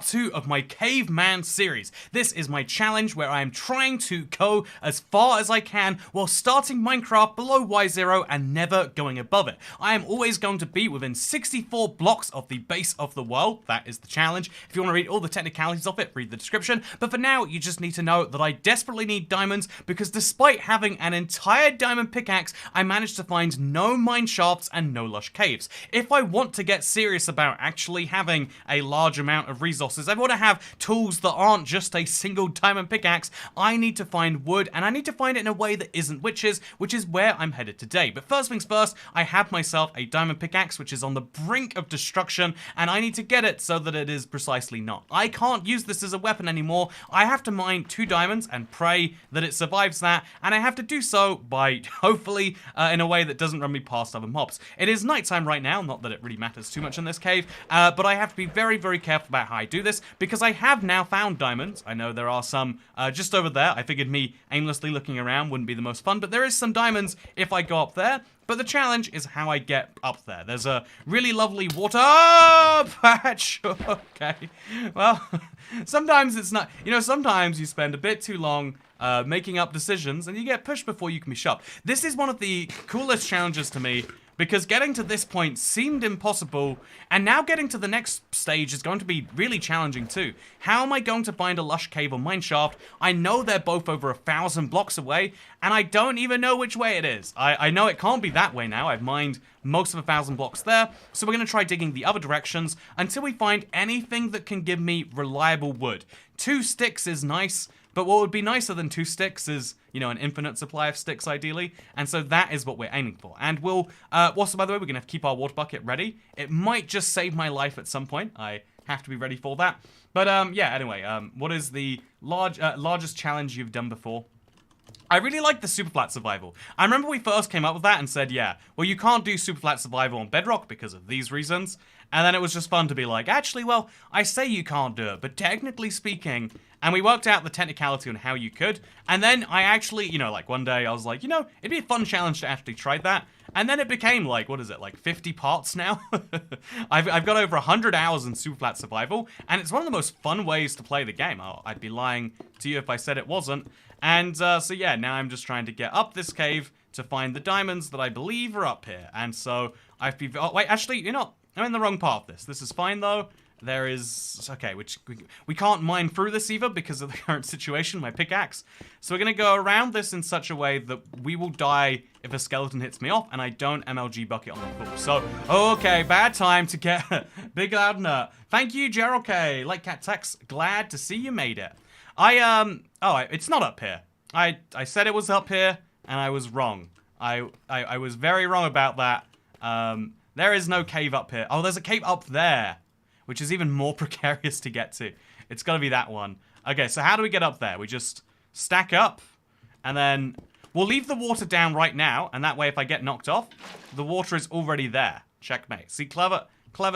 2 of my caveman series. This is my challenge where I am trying to go as far as I can while starting Minecraft below Y0 and never going above it. I am always going to be within 64 blocks of the base of the world. That is the challenge. If you want to read all the technicalities of it, read the description. But for now, you just need to know that I desperately need diamonds because despite having an entire diamond pickaxe, I managed to find no mine shafts and no lush caves. If I want to get serious about actually having a large amount of resources, I want to have tools that aren't just a single diamond pickaxe. I need to find wood, and I need to find it in a way that isn't witches, which is where I'm headed today. But first things first, I have myself a diamond pickaxe, which is on the brink of destruction, and I need to get it so that it is precisely not. I can't use this as a weapon anymore. I have to mine 2 diamonds and pray that it survives that, and I have to do so by, hopefully, in a way that doesn't run me past other mobs. It is nighttime right now, not that it really matters too much in this cave, but I have to be very, very careful about how I do this because I have now found diamonds. I know there are some just over there. I figured me aimlessly looking around wouldn't be the most fun, but there is some diamonds if I go up there. But the challenge is how I get up there. There's a really lovely water patch. Okay. Well, sometimes it's not, you know, sometimes you spend a bit too long making up decisions and you get pushed before you can be shoved. This is one of the coolest challenges to me because getting to this point seemed impossible, and now getting to the next stage is going to be really challenging too. How am I going to find a lush cave or mineshaft? I know they're both over 1,000 blocks away, and I don't even know which way it is. I know it can't be that way now. I've mined most of 1,000 blocks there, so we're going to try digging the other directions until we find anything that can give me reliable wood. 2 sticks is nice, but what would be nicer than 2 sticks is, you know, an infinite supply of sticks, ideally. And so that is what we're aiming for. And we'll, also, by the way, we're going to have to keep our water bucket ready. It might just save my life at some point. I have to be ready for that. But, yeah, anyway, what is the largest challenge you've done before? I really like the super flat survival. I remember we first came up with that and said, yeah, well, you can't do super flat survival on Bedrock because of these reasons. And then it was just fun to be like, actually, well, I say you can't do it, but technically speaking, and we worked out the technicality on how you could. And then I actually, you know, like one day I was like, you know, it'd be a fun challenge to actually try that. And then it became like, what is it, like 50 parts now? I've got over 100 hours in super flat survival, and it's one of the most fun ways to play the game. Oh, I'd be lying to you if I said it wasn't. And so yeah, now I'm just trying to get up this cave to find the diamonds that I believe are up here. And so I've been, oh wait, actually, you know, I'm in the wrong part of this. This is fine though. There is, okay, which we can't mine through this either because of the current situation, my pickaxe. So we're going to go around this in such a way that we will die if a skeleton hits me off and I don't MLG bucket on the pool. So, okay, bad time to get big loud nerd. Thank you, Gerald K. Like Cat Tex, glad to see you made it. Oh, it's not up here. I said it was up here and I was wrong. I was very wrong about that. There is no cave up here. Oh, there's a cave up there, which is even more precarious to get to. It's got to be that one. Okay, so how do we get up there? We just stack up, and then we'll leave the water down right now, and that way if I get knocked off, the water is already there. Checkmate. See, clever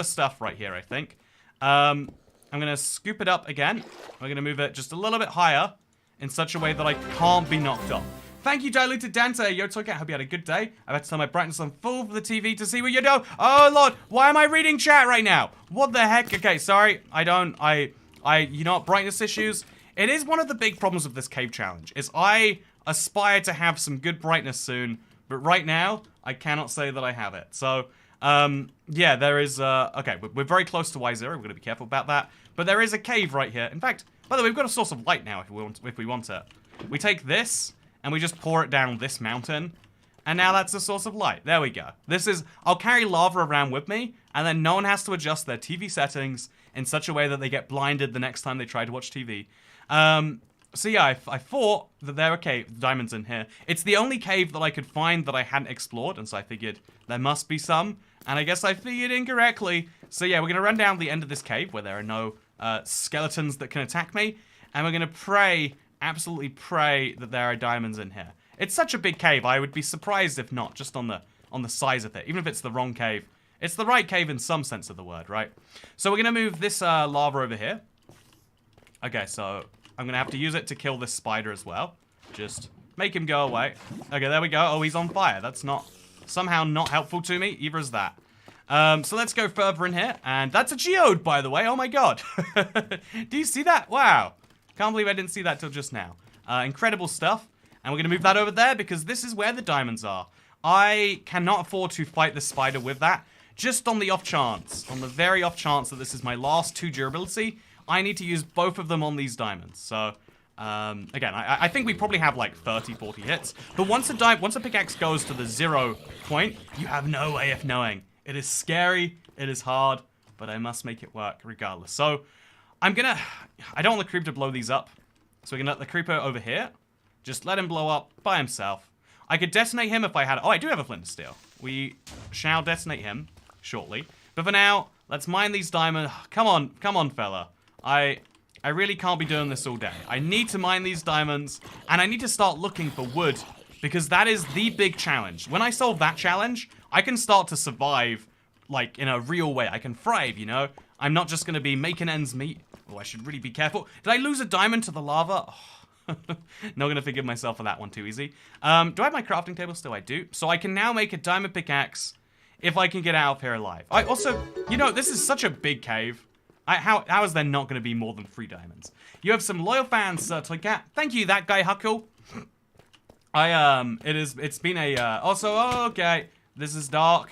stuff right here, I think. I'm going to scoop it up again. We're going to move it just a little bit higher in such a way that I can't be knocked off. Thank you, Diluted Dante. Yo, Toycat, hope you had a good day. I've had to turn my brightness on full for the TV to see what you do. Oh, Lord, why am I reading chat right now? What the heck? Okay, sorry. You know what, brightness issues. It is one of the big problems of this cave challenge, is I aspire to have some good brightness soon, but right now, I cannot say that I have it. So, yeah, there is, okay, we're very close to Y0. We're going to be careful about that. But there is a cave right here. In fact, by the way, we've got a source of light now if we want it. We take this, and we just pour it down this mountain, and now that's a source of light. There we go. This is, I'll carry lava around with me, and then no one has to adjust their TV settings in such a way that they get blinded the next time they try to watch TV. So yeah, I thought that there were diamonds in here. It's the only cave that I could find that I hadn't explored, and so I figured there must be some, and I guess I figured incorrectly. So yeah, we're going to run down the end of this cave where there are no skeletons that can attack me, and we're going to pray, absolutely pray that there are diamonds in here. It's such a big cave, I would be surprised if not, just on the size of it. Even if it's the wrong cave. It's the right cave in some sense of the word, right? So we're going to move this lava over here. Okay, so I'm going to have to use it to kill this spider as well. Just make him go away. Okay, there we go. Oh, he's on fire. That's not, somehow not helpful to me. Either is that. So let's go further in here. And that's a geode, by the way. Oh my god. Do you see that? Wow. Can't believe I didn't see that till just now. Incredible stuff. And we're going to move that over there because this is where the diamonds are. I cannot afford to fight the spider with that. Just on the off chance, on the very off chance that this is my last 2 durability, I need to use both of them on these diamonds. So, again, I think we probably have like 30, 40 hits. But once a pickaxe goes to the 0 point, you have no way of knowing. It is scary, it is hard, but I must make it work regardless. So, I don't want the creeper to blow these up. So we're gonna let the creeper over here. Just let him blow up by himself. I could detonate him if I had... Oh, I do have a flint and steel. We shall detonate him shortly. But for now, let's mine these diamonds. Come on, fella. I really can't be doing this all day. I need to mine these diamonds, and I need to start looking for wood, because that is the big challenge. When I solve that challenge, I can start to survive, like, in a real way. I can thrive, you know? I'm not just going to be making ends meet. Oh, I should really be careful. Did I lose a diamond to the lava? Oh. Not gonna forgive myself for that one too easy. Do I have my crafting table? Still I do. So I can now make a diamond pickaxe if I can get out of here alive. I also, you know, this is such a big cave. How is there not gonna be more than 3 diamonds? You have some loyal fans, Toycat. Thank you, that guy Huckle. It's been a, also, okay, this is dark.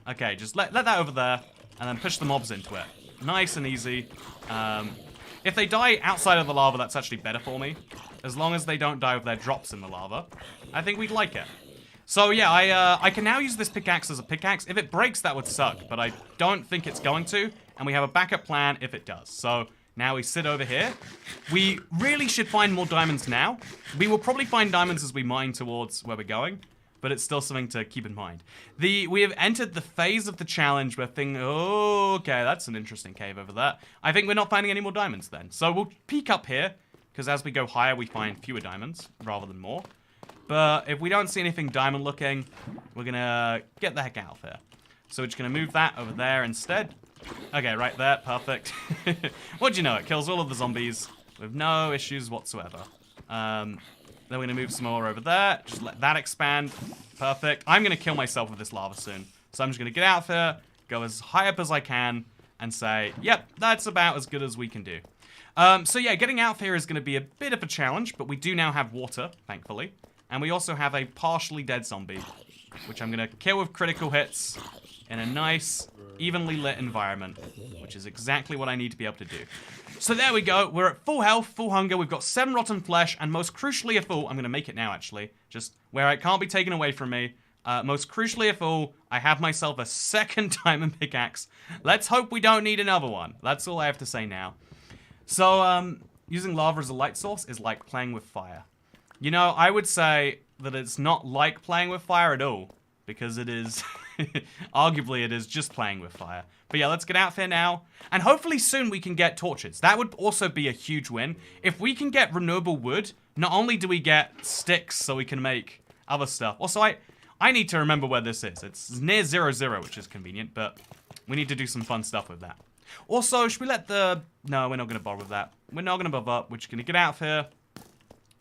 Okay, just let that over there and then push the mobs into it. Nice and easy. If they die outside of the lava, that's actually better for me. As long as they don't die with their drops in the lava, I think we'd like it. So yeah, I can now use this pickaxe as a pickaxe. If it breaks, that would suck, but I don't think it's going to. And we have a backup plan if it does. So now we sit over here. We really should find more diamonds now. We will probably find diamonds as we mine towards where we're going, but it's still something to keep in mind. We have entered the phase of the challenge where okay, that's an interesting cave over there. I think we're not finding any more diamonds then. So we'll peek up here, because as we go higher, we find fewer diamonds rather than more. But if we don't see anything diamond looking, we're gonna get the heck out of here. So we're just gonna move that over there instead. Okay, right there, perfect. What'd you know, it kills all of the zombies with no issues whatsoever. Then we're going to move some more over there. Just let that expand. Perfect. I'm going to kill myself with this lava soon. So I'm just going to get out there, go as high up as I can, and say, yep, that's about as good as we can do. So yeah, getting out there is going to be a bit of a challenge, but we do now have water, thankfully. And we also have a partially dead zombie, which I'm going to kill with critical hits in a nice, evenly lit environment, which is exactly what I need to be able to do. So there we go. We're at full health, full hunger. We've got 7 rotten flesh, and most crucially of all, I'm going to make it now, actually, just where it can't be taken away from me. Most crucially of all, I have myself a second diamond pickaxe. Let's hope we don't need another one. That's all I have to say now. So, using lava as a light source is like playing with fire. You know, I would say that it's not like playing with fire at all, because it is... Arguably, it is just playing with fire. But yeah, let's get out there now. And hopefully soon we can get torches. That would also be a huge win. If we can get renewable wood, not only do we get sticks so we can make other stuff. Also, I need to remember where this is. It's near 0-0, which is convenient, but we need to do some fun stuff with that. Also, should we let the... No, we're not going to bother with that. We're not going to bother. We're just going to get out here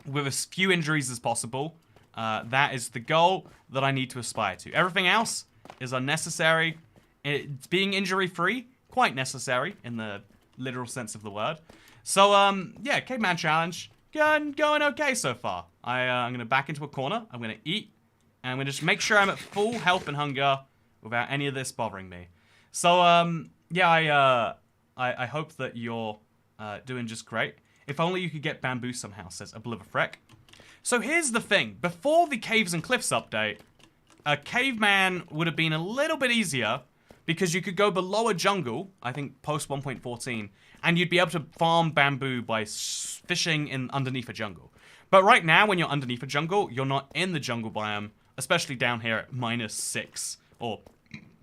with as few injuries as possible. That is the goal that I need to aspire to. Everything else is unnecessary. It's being injury-free, quite necessary in the literal sense of the word. So, yeah, Caveman Challenge, going okay so far. I'm going to back into a corner, I'm going to eat, and I'm going to just make sure I'm at full health and hunger without any of this bothering me. So, yeah, I hope that you're doing just great. If only you could get bamboo somehow, says Oblivifrek. So here's the thing. Before the Caves and Cliffs update, a caveman would have been a little bit easier because you could go below a jungle, I think post 1.14, and you'd be able to farm bamboo by fishing underneath a jungle. But right now, when you're underneath a jungle, you're not in the jungle biome, especially down here at -6, or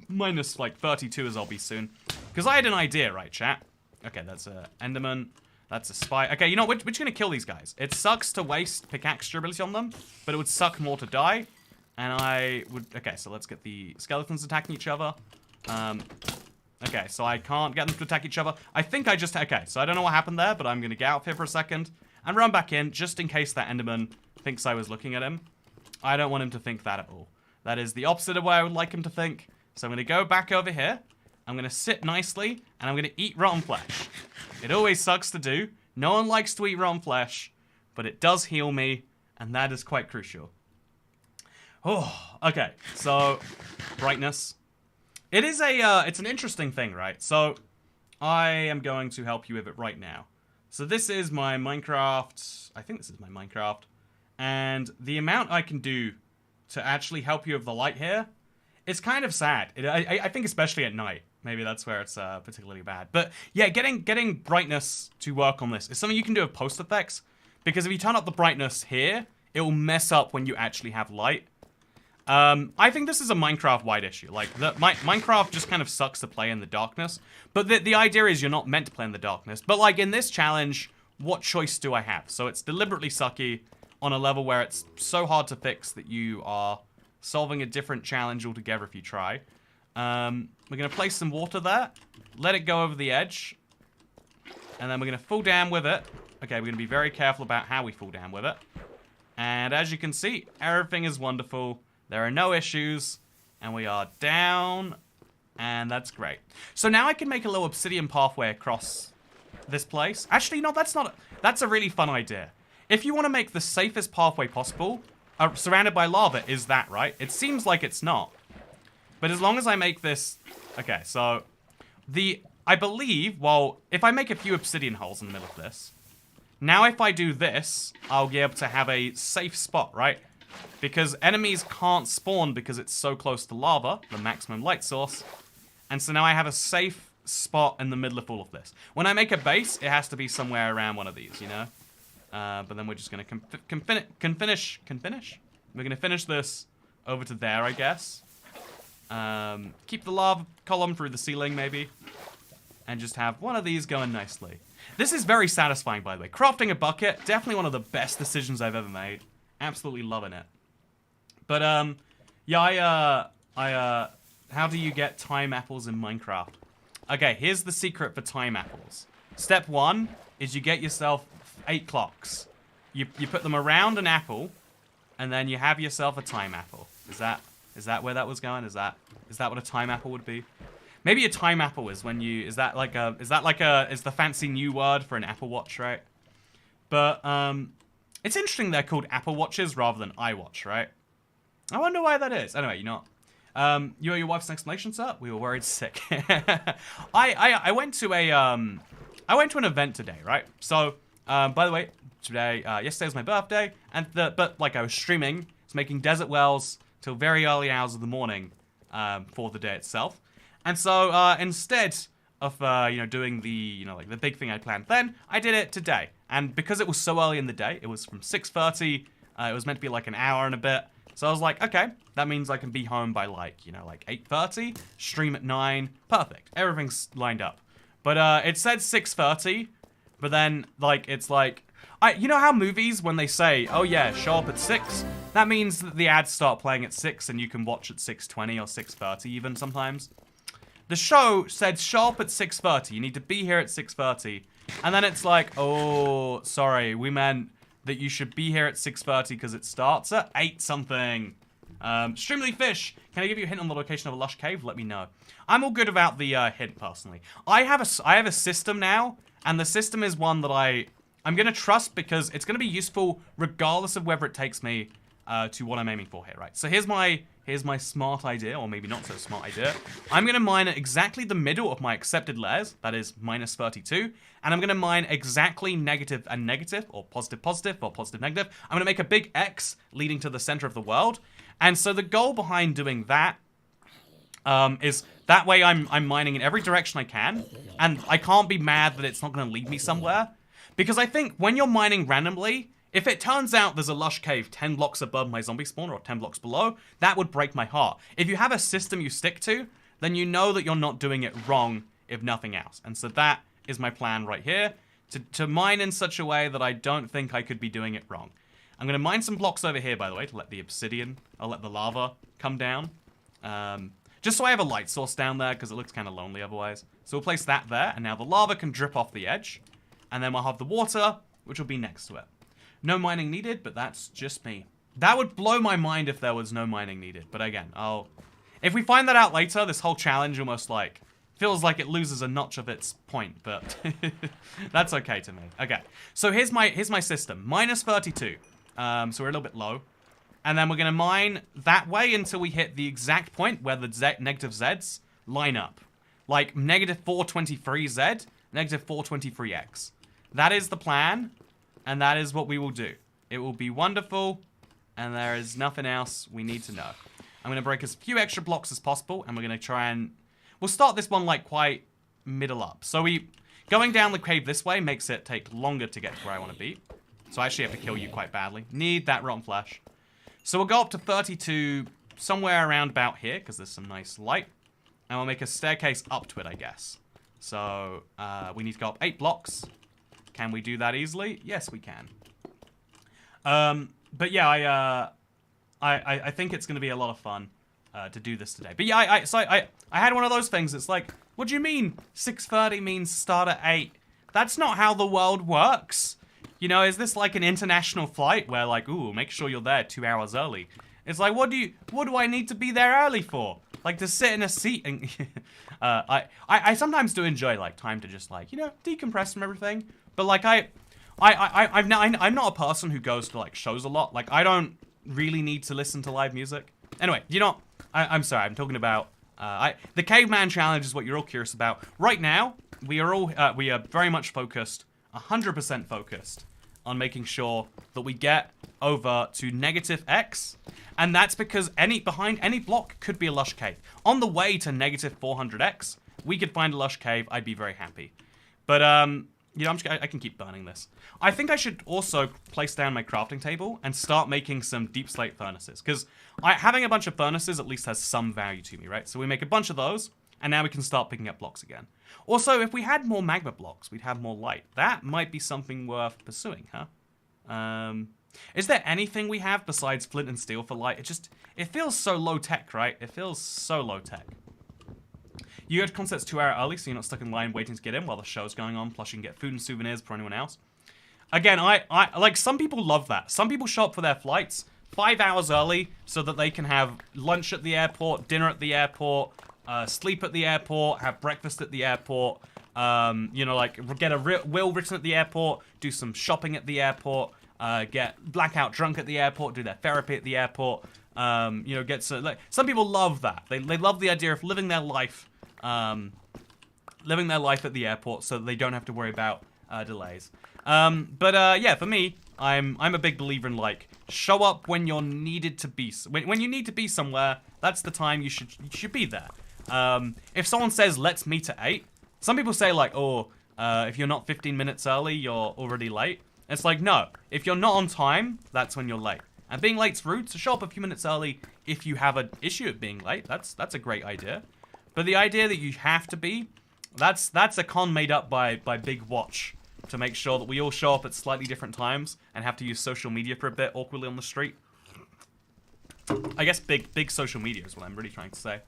minus like 32 as I'll be soon. Because I had an idea, right, chat? Okay, that's a Enderman. That's a spy. Okay, you know, we're just going to kill these guys. It sucks to waste pickaxe durability on them, but it would suck more to die. And I would... Okay, so let's get the skeletons attacking each other. Okay, so I can't get them to attack each other. I think I just... Okay, so I don't know what happened there, but I'm going to get out of here for a second and run back in, just in case that Enderman thinks I was looking at him. I don't want him to think that at all. That is the opposite of what I would like him to think. So I'm going to go back over here. I'm going to sit nicely, and I'm going to eat rotten flesh. It always sucks to do. No one likes to eat rotten flesh, but it does heal me, and that is quite crucial. Oh, okay. So, brightness. It is it's an interesting thing, right? So, I am going to help you with it right now. So this is my Minecraft. I think this is my Minecraft. And the amount I can do to actually help you with the light here, it's kind of sad. I think especially at night. Maybe that's where it's particularly bad. But yeah, getting brightness to work on this is something you can do with post effects. Because if you turn up the brightness here, it will mess up when you actually have light. I think this is a Minecraft-wide issue. Like, Minecraft just kind of sucks to play in the darkness. But the idea is you're not meant to play in the darkness. But, like, in this challenge, what choice do I have? So it's deliberately sucky on a level where it's so hard to fix that you are solving a different challenge altogether if you try. We're going to place some water there. Let it go over the edge. And then we're going to fall down with it. Okay, we're going to be very careful about how we fall down with it. And as you can see, everything is wonderful. There are no issues, and we are down, and that's great. So now I can make a little obsidian pathway across this place. Actually, no, that's a really fun idea. If you want to make the safest pathway possible, surrounded by lava, is that right? It seems like it's not. But as long as I make this... Okay, so I believe, well, if I make a few obsidian holes in the middle of this, now if I do this, I'll be able to have a safe spot, right? Because enemies can't spawn because it's so close to lava, the maximum light source. And so now I have a safe spot in the middle of all of this. When I make a base, it has to be somewhere around one of these, you know? But then we're just going to finish. We're going to finish this over to there, I guess. Keep the lava column through the ceiling, maybe. And just have one of these going nicely. This is very satisfying, by the way. Crafting a bucket, definitely one of the best decisions I've ever made. Absolutely loving it. But, yeah, how do you get time apples in Minecraft? Okay, here's the secret for time apples. Step 1 is you get yourself 8 clocks. You put them around an apple, and then you have yourself a time apple. Is that where that was going? Is that what a time apple would be? Maybe a time apple is when you, is that the fancy new word for an Apple Watch, right? But, it's interesting they're called Apple Watches rather than iWatch, right? I wonder why that is. Anyway, you know what? You owe your wife's an explanation, sir? We were worried sick. I went to an event today, right? So, by the way, yesterday was my birthday, but I was streaming, I was making desert wells till very early hours of the morning, for the day itself. And so, instead of, doing the big thing I planned then, I did it today. And because it was so early in the day, it was from 6:30, it was meant to be like an hour and a bit. So I was like, okay, that means I can be home by 8:30, stream at 9, perfect. Everything's lined up. But it said 6:30, but then you know how movies, when they say, oh yeah, show up at 6, that means that the ads start playing at 6 and you can watch at 6:20 or 6:30 even sometimes. The show said show up at 6:30, you need to be here at 6:30. And then it's like, oh, sorry, we meant that you should be here at 6:30 because it starts at 8 something. Streamly Fish, can I give you a hint on the location of a lush cave? Let me know. I'm all good about the hint, personally. I have a system now, and the system is one that I'm going to trust because it's going to be useful regardless of whether it takes me to what I'm aiming for here, right? So here's my smart idea, or maybe not so smart idea. I'm going to mine at exactly the middle of my accepted layers, that is -32, and I'm going to mine exactly negative and negative, or positive positive, or positive negative. I'm going to make a big X leading to the center of the world, and so the goal behind doing that is that way I'm mining in every direction I can, and I can't be mad that it's not going to lead me somewhere, because I think when you're mining randomly, if it turns out there's a lush cave 10 blocks above my zombie spawner or 10 blocks below, that would break my heart. If you have a system you stick to, then you know that you're not doing it wrong, if nothing else. And so that is my plan right here, to mine in such a way that I don't think I could be doing it wrong. I'm going to mine some blocks over here, by the way, to let I'll let the lava come down. Just so I have a light source down there, because it looks kind of lonely otherwise. So we'll place that there, and now the lava can drip off the edge. And then we'll have the water, which will be next to it. No mining needed, but that's just me. That would blow my mind if there was no mining needed. But again, If we find that out later, this whole challenge almost like feels like it loses a notch of its point, but that's okay to me. Okay, so here's my system. Minus 32. So we're a little bit low. And then we're going to mine that way until we hit the exact point where the negative Zs line up. Like negative 423Z, negative 423X. That is the plan, and that is what we will do. It will be wonderful, and there is nothing else we need to know. I'm going to break as few extra blocks as possible, and we're going to try and... We'll start this one, like, quite middle up. So going down the cave this way makes it take longer to get to where I want to be. So I actually have to kill you quite badly. Need that rotten flesh. So we'll go up to 32, somewhere around about here, because there's some nice light. And we'll make a staircase up to it, I guess. So we need to go up 8 blocks. Can we do that easily? Yes, we can. But yeah, I think it's going to be a lot of fun to do this today. But yeah, I had one of those things. It's like, what do you mean 6:30 means start at 8? That's not how the world works. You know, is this like an international flight where like, ooh, make sure you're there 2 hours early? It's like, what do I need to be there early for? Like to sit in a seat and I sometimes do enjoy like time to just like, you know, decompress from everything. But like I'm not a person who goes to like shows a lot. Like I don't really need to listen to live music. Anyway, you know, I'm sorry, I'm talking about the caveman challenge is what you're all curious about. Right now, we are very much focused, 100% focused on making sure that we get over to negative X. And that's because behind any block could be a lush cave. On the way to negative 400X, we could find a lush cave. I'd be very happy. But, you know, I can keep burning this. I think I should also place down my crafting table and start making some deep slate furnaces. Because having a bunch of furnaces at least has some value to me, right? So we make a bunch of those, and now we can start picking up blocks again. Also, if we had more magma blocks, we'd have more light. That might be something worth pursuing, huh? Is there anything we have besides flint and steel for light? It feels so low-tech, right? It feels so low-tech. You go to concerts 2 hours early, so you're not stuck in line waiting to get in while the show's going on, plus you can get food and souvenirs for anyone else. Again, like, some people love that. Some people show up for their flights 5 hours early so that they can have lunch at the airport, dinner at the airport, sleep at the airport, have breakfast at the airport, you know, like, get a will written at the airport, do some shopping at the airport, get blackout drunk at the airport, do their therapy at the airport, you know, some people love that. They love the idea of living their life at the airport so that they don't have to worry about delays. Yeah, for me, I'm a big believer in like show up when you're needed to be. When you need to be somewhere, that's the time you should be there. If someone says let's meet at 8, some people say like, oh, if you're not 15 minutes early, you're already late. It's like, no, if you're not on time, that's when you're late. And being late's rude, so show up a few minutes early if you have an issue at being late. That's a great idea. But the idea that you have to be, that's a con made up by Big Watch to make sure that we all show up at slightly different times and have to use social media for a bit awkwardly on the street. I guess big social media is what I'm really trying to say.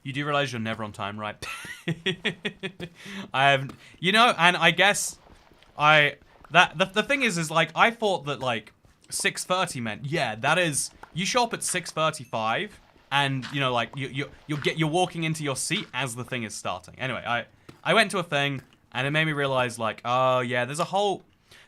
You do realize you're never on time, right? You know, and I guess the thing is like I thought that like 6:30 meant, yeah, that is, you show up at 6:35 and you know like you're walking into your seat as the thing is starting. Anyway, I went to a thing and it made me realize like, oh yeah, there's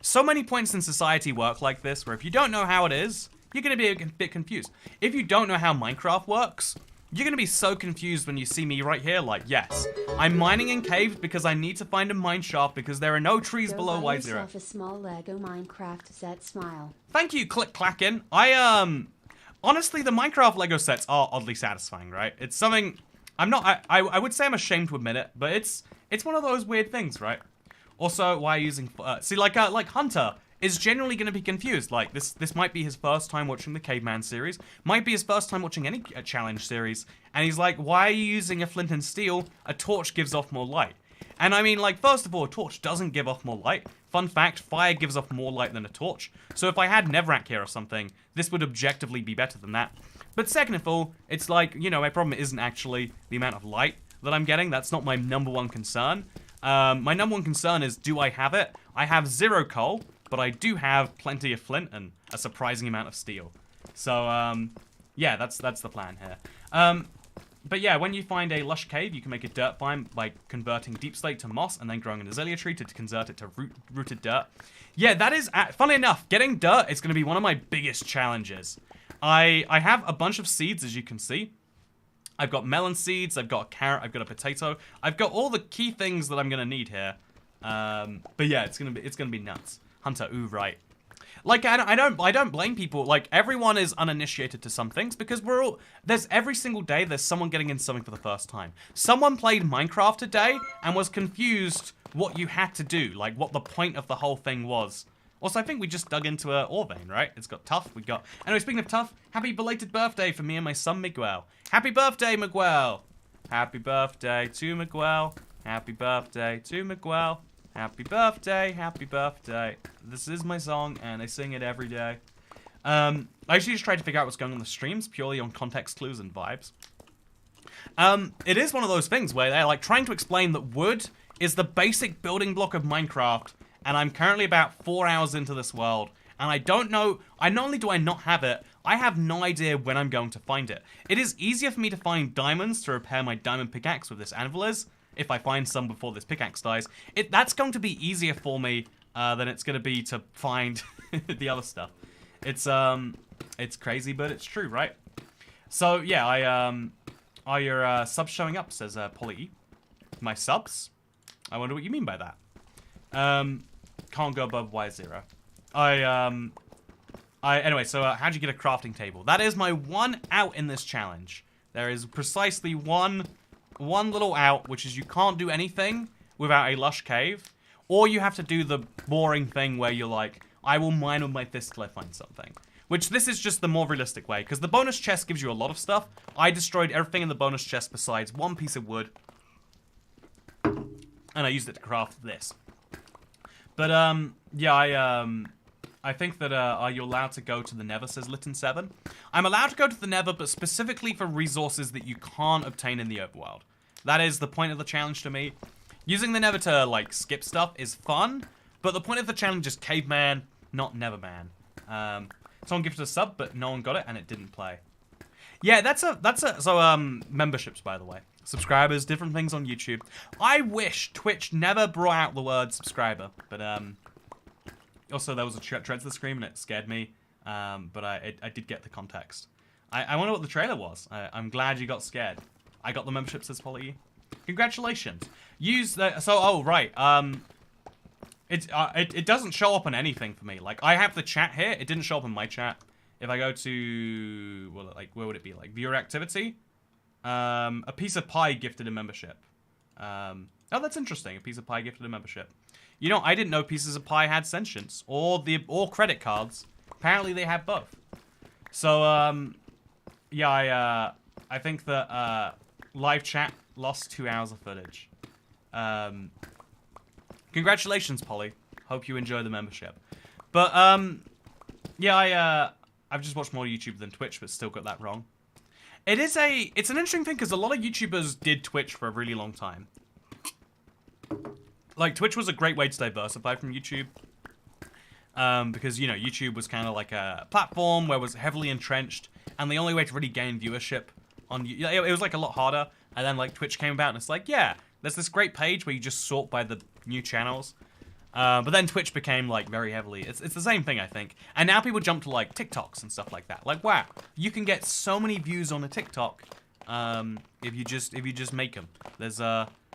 so many points in society work like this where if you don't know how it is, you're gonna be a bit confused. If you don't know how Minecraft works, you're gonna be so confused when you see me right here, like, yes, I'm mining in caves because I need to find a mine shaft because there are no trees below Y0. Yourself a small Lego Minecraft set smile. Thank you, Click Clackin. Honestly, the Minecraft Lego sets are oddly satisfying, right? It's something, I would say I'm ashamed to admit it, but it's one of those weird things, right? Also, why using, see, like Hunter is generally going to be confused. Like, this might be his first time watching the Caveman series, might be his first time watching any challenge series, and he's like, why are you using a flint and steel? A torch gives off more light. And I mean, like, first of all, a torch doesn't give off more light. Fun fact, fire gives off more light than a torch. So if I had Netherrack here or something, this would objectively be better than that. But second of all, it's like, you know, my problem isn't actually the amount of light that I'm getting. That's not my #1 concern. My #1 concern is, do I have it? I have 0 coal, but I do have plenty of flint and a surprising amount of steel. So, Yeah, that's the plan here. But yeah, when you find a lush cave, you can make a dirt biome by converting deep slate to moss and then growing an azalea tree to convert it to rooted dirt. Yeah, that is, funny enough, getting dirt is going to be one of my biggest challenges. I have a bunch of seeds, as you can see. I've got melon seeds, I've got a carrot, I've got a potato. I've got all the key things that I'm going to need here. But yeah, it's going to be nuts. Hunter, ooh, right. Like, I don't blame people. Like, everyone is uninitiated to some things because every single day there's someone getting into something for the first time. Someone played Minecraft today and was confused what you had to do, like what the point of the whole thing was. Also, I think we just dug into an ore vein, right? It's got tough. Anyway, speaking of tough, happy belated birthday for me and my son Miguel. Happy birthday, Miguel. Happy birthday to Miguel. Happy birthday to Miguel. Happy birthday, happy birthday. This is my song, and I sing it every day. I actually just tried to figure out what's going on in the streams, purely on context clues and vibes. It is one of those things where they're like trying to explain that wood is the basic building block of Minecraft, and I'm currently about 4 hours into this world, and I don't know, not only do I not have it, I have no idea when I'm going to find it. It is easier for me to find diamonds to repair my diamond pickaxe with this anvil is, if I find some before this pickaxe dies. That's going to be easier for me than it's going to be to find the other stuff. It's crazy, but it's true, right? So, yeah, are your subs showing up, says Polly E. My subs? I wonder what you mean by that. Can't go above Y0. Anyway, so how'd you get a crafting table? That is my one out in this challenge. There is precisely one little out, which is you can't do anything without a lush cave, or you have to do the boring thing where you're like, I will mine with my fist till I find something. Which this is just the more realistic way, because the bonus chest gives you a lot of stuff. I destroyed everything in the bonus chest besides one piece of wood, and I used it to craft this. But yeah, I think that are you allowed to go to the Nether, says Litten7. I'm allowed to go to the Nether, but specifically for resources that you can't obtain in the overworld. That is the point of the challenge to me. Using the Nether to, like, skip stuff is fun, but the point of the challenge is caveman, not Netherman. Someone gifted a sub, but no one got it, and it didn't play. Yeah, so, memberships, by the way. Subscribers, different things on YouTube. I wish Twitch never brought out the word subscriber, but, also, there was a thread to the screen, and it scared me, but I did get the context. I wonder what the trailer was. I'm glad you got scared. I got the membership, says Polly. Congratulations. Use the... So, oh, right. It doesn't show up on anything for me. Like, I have the chat here. It didn't show up in my chat. If I go to... Well, like, where would it be? Like, viewer activity? A piece of pie gifted a membership. Oh, that's interesting. A piece of pie gifted a membership. You know, I didn't know pieces of pie had sentience or credit cards. Apparently, they have both. So, yeah, I think that live chat lost 2 hours of footage. Congratulations, Polly. Hope you enjoy the membership. But yeah, I've just watched more YouTube than Twitch, but still got that wrong. It's an interesting thing because a lot of YouTubers did Twitch for a really long time. Like, Twitch was a great way to diversify from YouTube. Because, you know, YouTube was kind of like a platform where it was heavily entrenched. And the only way to really gain viewership on... It was, like, a lot harder. And then, like, Twitch came about and it's like, yeah, there's this great page where you just sort by the new channels. But then Twitch became, like, very heavily... It's the same thing, I think. And now people jump to, like, TikToks and stuff like that. Like, wow, you can get so many views on a TikTok if you just make them. There's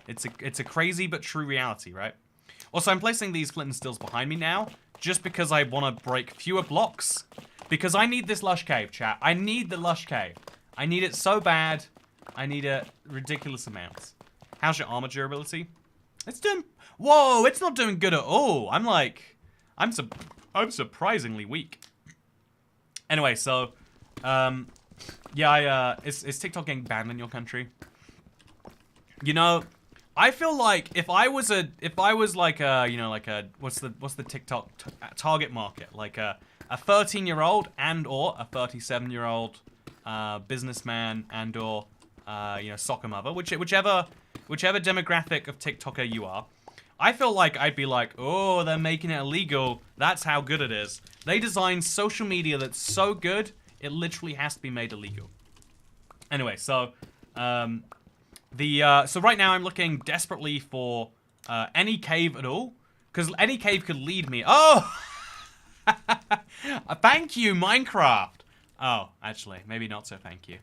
It's a crazy but true reality, right? Also, I'm placing these flint and stills behind me now, just because I want to break fewer blocks. Because I need this lush cave, chat. I need the lush cave. I need it so bad. I need it ridiculous amounts. How's your armor durability? It's doing... Whoa, it's not doing good at all. I'm surprisingly weak. Like, so, yeah, is TikTok getting banned in your country? You know... I feel like if I was like a, you know, like a, what's the TikTok target market? Like a 13-year-old and or a 37-year-old businessman and or, you know, soccer mother, whichever demographic of TikToker you are. I feel like I'd be like, oh, they're making it illegal. That's how good it is. They designed social media that's so good, It literally has to be made illegal. Anyway, so so right now I'm looking desperately for any cave at all, because any cave could lead me. Oh, thank you, Minecraft. Oh, actually, maybe not so. Thank you.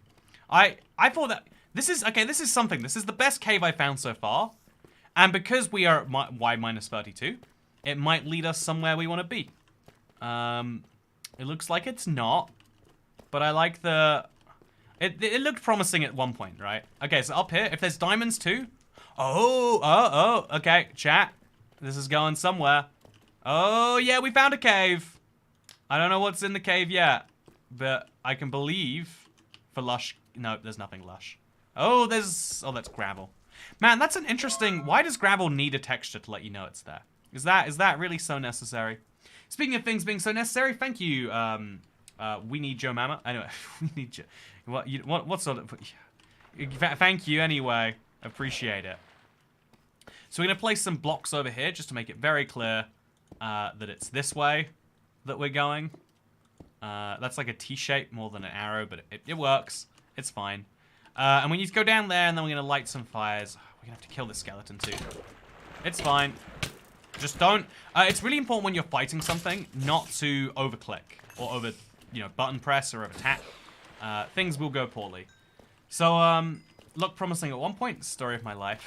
I thought that this is okay. This is something. This is the best cave I found so far, and because we are at y minus 32, it might lead us somewhere we want to be. It looks like it's not, but I like the. It looked promising at one point, right? Okay, so up here, if there's diamonds too. Oh, okay, chat. This is going somewhere. Oh, yeah, we found a cave. I don't know what's in the cave yet, but I can believe for lush. No, there's nothing lush. Oh, that's gravel. Man, that's an interesting. Why does gravel need a texture to let you know it's there? Is that really so necessary? Speaking of things being so necessary, thank you. We need Joe Mama. Anyway, we need Joe. What sort of? Thank you anyway. Appreciate it. So we're gonna place some blocks over here just to make it very clear that it's this way that we're going. That's like a T shape more than an arrow, but it works. It's fine. And we need to go down there, and then we're gonna light some fires. We're gonna have to kill this skeleton too. It's fine. Just don't. It's really important when you're fighting something not to overclick or over, button press or over tap. Things will go poorly. So, looked promising at one point. Story of my life.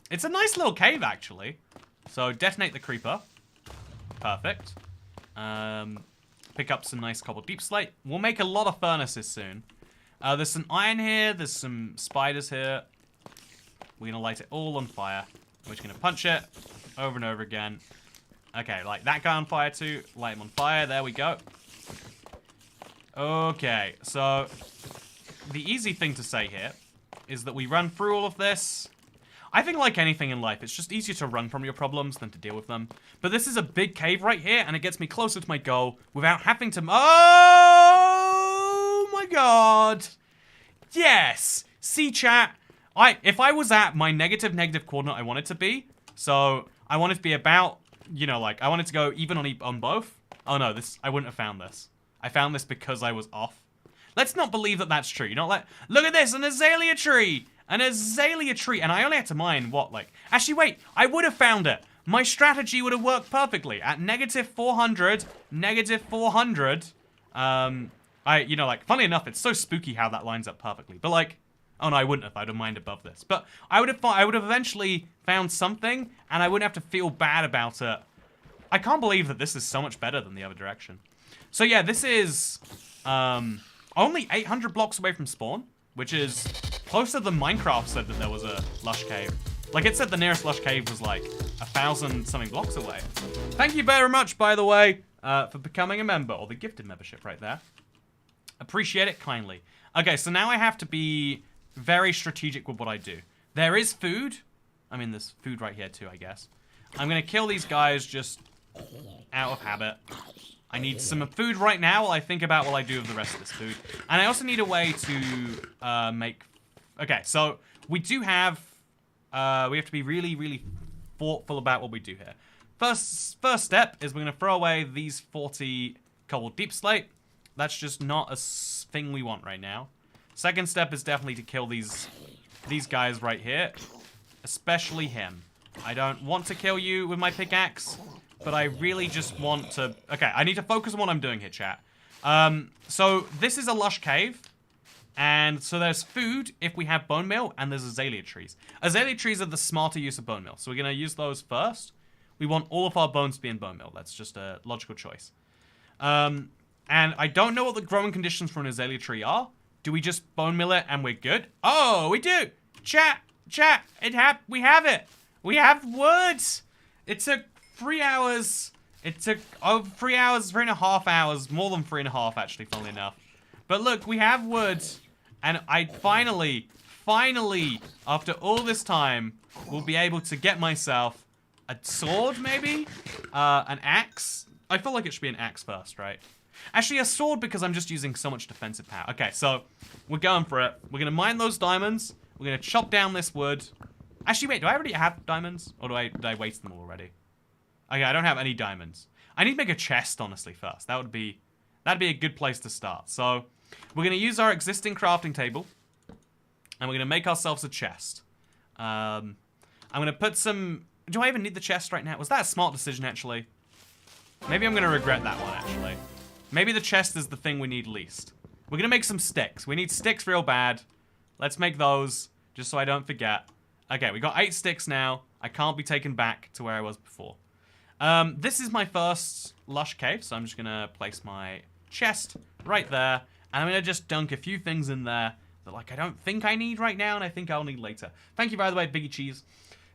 It's a nice little cave, actually. So, detonate the creeper. Perfect. Pick up some nice cobbled deep slate. We'll make a lot of furnaces soon. There's some iron here. There's some spiders here. We're going to light it all on fire. We're just going to punch it over and over again. Okay, light that guy on fire too. Light him on fire. There we go. Okay, so the easy thing to say here is that we run through all of this. I think like anything in life, it's just easier to run from your problems than to deal with them. But this is a big cave right here, and it gets me closer to my goal without having to... Oh my god! Yes! See, chat? If I was at my negative coordinate I wanted to be, so I wanted to be about, I wanted to go even on both. Oh no, I wouldn't have found this. I found this because I was off. Let's not believe that that's true. Look at this, an azalea tree! An azalea tree, and I only had to mine, actually wait, I would have found it. My strategy would have worked perfectly. At negative 400, funny enough, it's so spooky how that lines up perfectly. But oh no, I wouldn't have. I'd have mined above this. But I would have eventually found something, and I wouldn't have to feel bad about it. I can't believe that this is so much better than the other direction. So yeah, this is only 800 blocks away from spawn, which is closer than Minecraft said that there was a lush cave. It said the nearest lush cave was 1,000 something blocks away. Thank you very much, by the way, for becoming a member, or the gifted membership right there. Appreciate it kindly. Okay, so now I have to be very strategic with what I do. There is food. I mean, there's food right here too, I guess. I'm gonna kill these guys just out of habit. I need some food right now while I think about what I do with the rest of this food. And I also need a way to make... Okay, so we do have... we have to be really, really thoughtful about what we do here. First step is we're going to throw away these 40 cobbled deep slate. That's just not a thing we want right now. Second step is definitely to kill these guys right here. Especially him. I don't want to kill you with my pickaxe, but I really just want to... Okay, I need to focus on what I'm doing here, chat. So this is a lush cave. And so there's food if we have bone meal, and there's azalea trees. Azalea trees are the smarter use of bone meal. So we're going to use those first. We want all of our bones to be in bone meal. That's just a logical choice. And I don't know what the growing conditions for an azalea tree are. Do we just bone meal it and we're good? Oh, we do. Chat. We have it. We have wood. It took 3 hours. It took 3 hours, 3.5 hours. More than 3.5, actually, funnily enough. But look, we have wood. And I finally, after all this time, will be able to get myself a sword, maybe? An axe? I feel like it should be an axe first, right? Actually, a sword because I'm just using so much defensive power. Okay, so we're going for it. We're going to mine those diamonds. We're going to chop down this wood. Actually, wait, do I already have diamonds? Or did I waste them all already? Okay, I don't have any diamonds. I need to make a chest, honestly, first. That'd be a good place to start. So, we're going to use our existing crafting table. And we're going to make ourselves a chest. I'm going to put some... Do I even need the chest right now? Was that a smart decision, actually? Maybe I'm going to regret that one, actually. Maybe the chest is the thing we need least. We're going to make some sticks. We need sticks real bad. Let's make those, just so I don't forget. Okay, we got 8 sticks now. I can't be taken back to where I was before. This is my first lush cave, so I'm just going to place my chest right there. And I'm going to just dunk a few things in there that, like, I don't think I need right now, and I think I'll need later. Thank you, by the way, Biggie Cheese.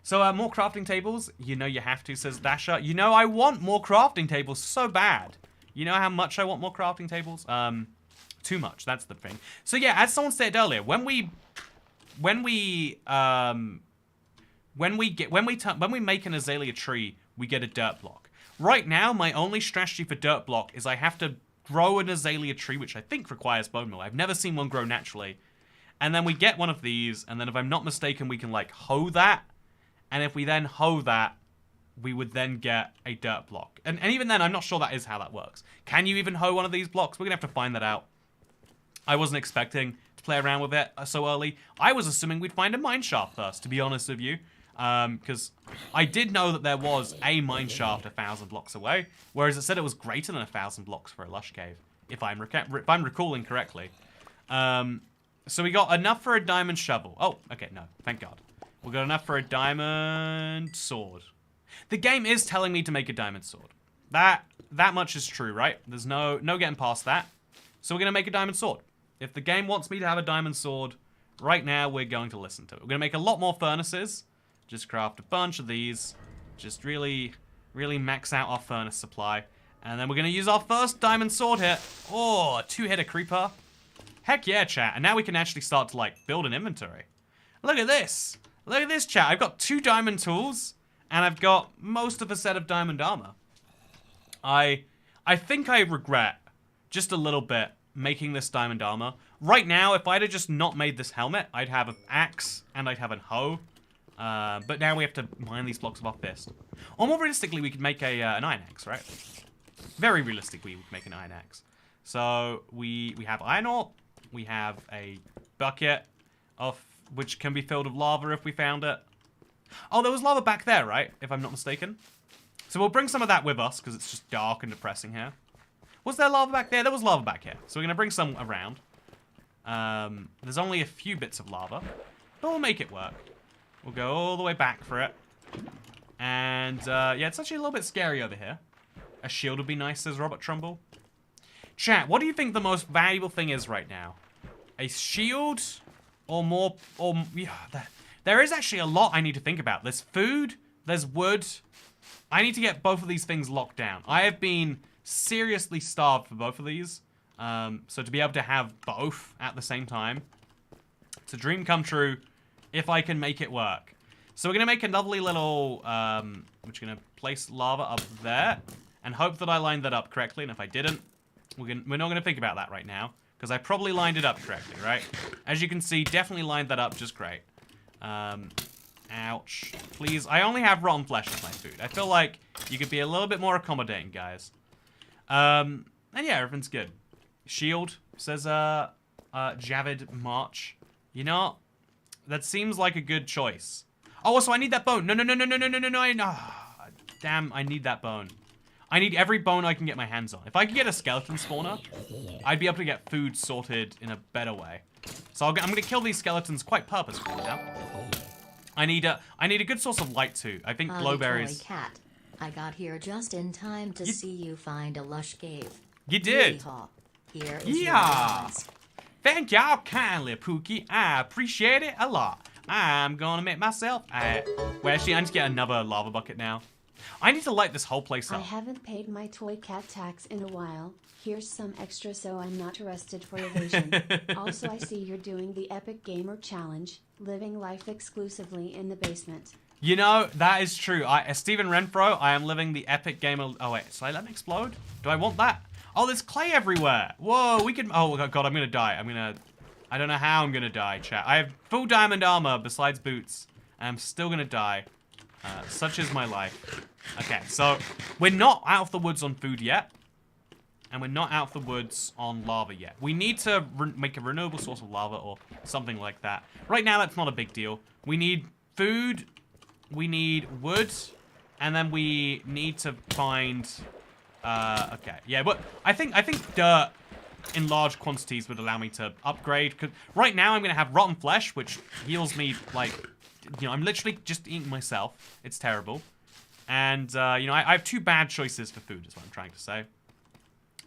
So, more crafting tables. You know you have to, says Dasher. You know I want more crafting tables so bad. You know how much I want more crafting tables? Too much, that's the thing. So, yeah, as someone said earlier, when we make an azalea tree, we get a dirt block. Right now, my only strategy for dirt block is I have to grow an azalea tree, which I think requires bone meal. I've never seen one grow naturally. And then we get one of these, and then if I'm not mistaken, we can, like, hoe that. And if we then hoe that, we would then get a dirt block. And even then, I'm not sure that is how that works. Can you even hoe one of these blocks? We're going to have to find that out. I wasn't expecting to play around with it so early. I was assuming we'd find a mineshaft first, to be honest with you. Because I did know that there was a mineshaft 1,000 blocks away, whereas it said it was greater than 1,000 blocks for a lush cave, if I'm recalling correctly. So we got enough for a diamond shovel. Oh, okay, no, thank God. We got enough for a diamond sword. The game is telling me to make a diamond sword. That much is true, right? There's no getting past that. So we're gonna make a diamond sword. If the game wants me to have a diamond sword, right now we're going to listen to it. We're gonna make a lot more furnaces. Just craft a bunch of these. Just really max out our furnace supply. And then we're gonna use our first diamond sword hit. Oh, a 2-hitter creeper. Heck yeah, chat. And now we can actually start to, like, build an inventory. Look at this. Look at this, chat. I've got 2 diamond tools, and I've got most of a set of diamond armor. I think I regret just a little bit making this diamond armor. Right now, if I'd have just not made this helmet, I'd have an axe and I'd have a hoe. But now we have to mine these blocks of our fist. Or more realistically, we could make an iron axe, right? Very realistically, we could make an iron axe. So we have iron ore. We have a bucket of which can be filled with lava if we found it. Oh, there was lava back there, right? If I'm not mistaken. So we'll bring some of that with us because it's just dark and depressing here. Was there lava back there? There was lava back here. So we're going to bring some around. There's only a few bits of lava, but we'll make it work. We'll go all the way back for it. And, yeah, it's actually a little bit scary over here. A shield would be nice, says Robert Trumbull. Chat, what do you think the most valuable thing is right now? A shield or more, yeah, there is actually a lot I need to think about. There's food, there's wood. I need to get both of these things locked down. I have been seriously starved for both of these. So to be able to have both at the same time, it's a dream come true if I can make it work. So we're going to make a lovely little, we're just going to place lava up there and hope that I lined that up correctly. And if I didn't, we're not going to think about that right now because I probably lined it up correctly, right? As you can see, definitely lined that up just great. Ouch. Please, I only have rotten flesh as my food. I feel like you could be a little bit more accommodating, guys. And yeah, everything's good. Shield, says Javid March. You know, that seems like a good choice. Oh, also, I need that bone. No. Damn, I need that bone. I need every bone I can get my hands on. If I could get a skeleton spawner, I'd be able to get food sorted in a better way. So I'm going to kill these skeletons quite purposefully now. I need a good source of light too. I think glowberries. Cat, I got here just in time to see you find a lush cave. You did. Here is your prize. Thank y'all kindly, Pookie. I appreciate it a lot. I'm gonna make myself. Well, actually, I need to get another lava bucket now. I need to light this whole place up. I haven't paid my toy cat tax in a while. Here's some extra so I'm not arrested for evasion. Also, I see you're doing the Epic Gamer Challenge, living life exclusively in the basement. You know, that is true. Stephen Renfro, I am living the Epic Gamer... Oh, wait. Should I let me explode? Do I want that? Oh, there's clay everywhere. Whoa, we can... Oh, God, I'm going to die. I don't know how I'm going to die, chat. I have full diamond armor besides boots. I'm still going to die. Such is my life. Okay, so we're not out of the woods on food yet. And we're not out of the woods on lava yet. We need to make a renewable source of lava or something like that. Right now, that's not a big deal. We need food, we need wood, and then we need to find... okay, yeah, but I think dirt in large quantities would allow me to upgrade. Cause right now, I'm going to have rotten flesh, which heals me, like, you know, I'm literally just eating myself. It's terrible. And, you know, I have two bad choices for food, is what I'm trying to say.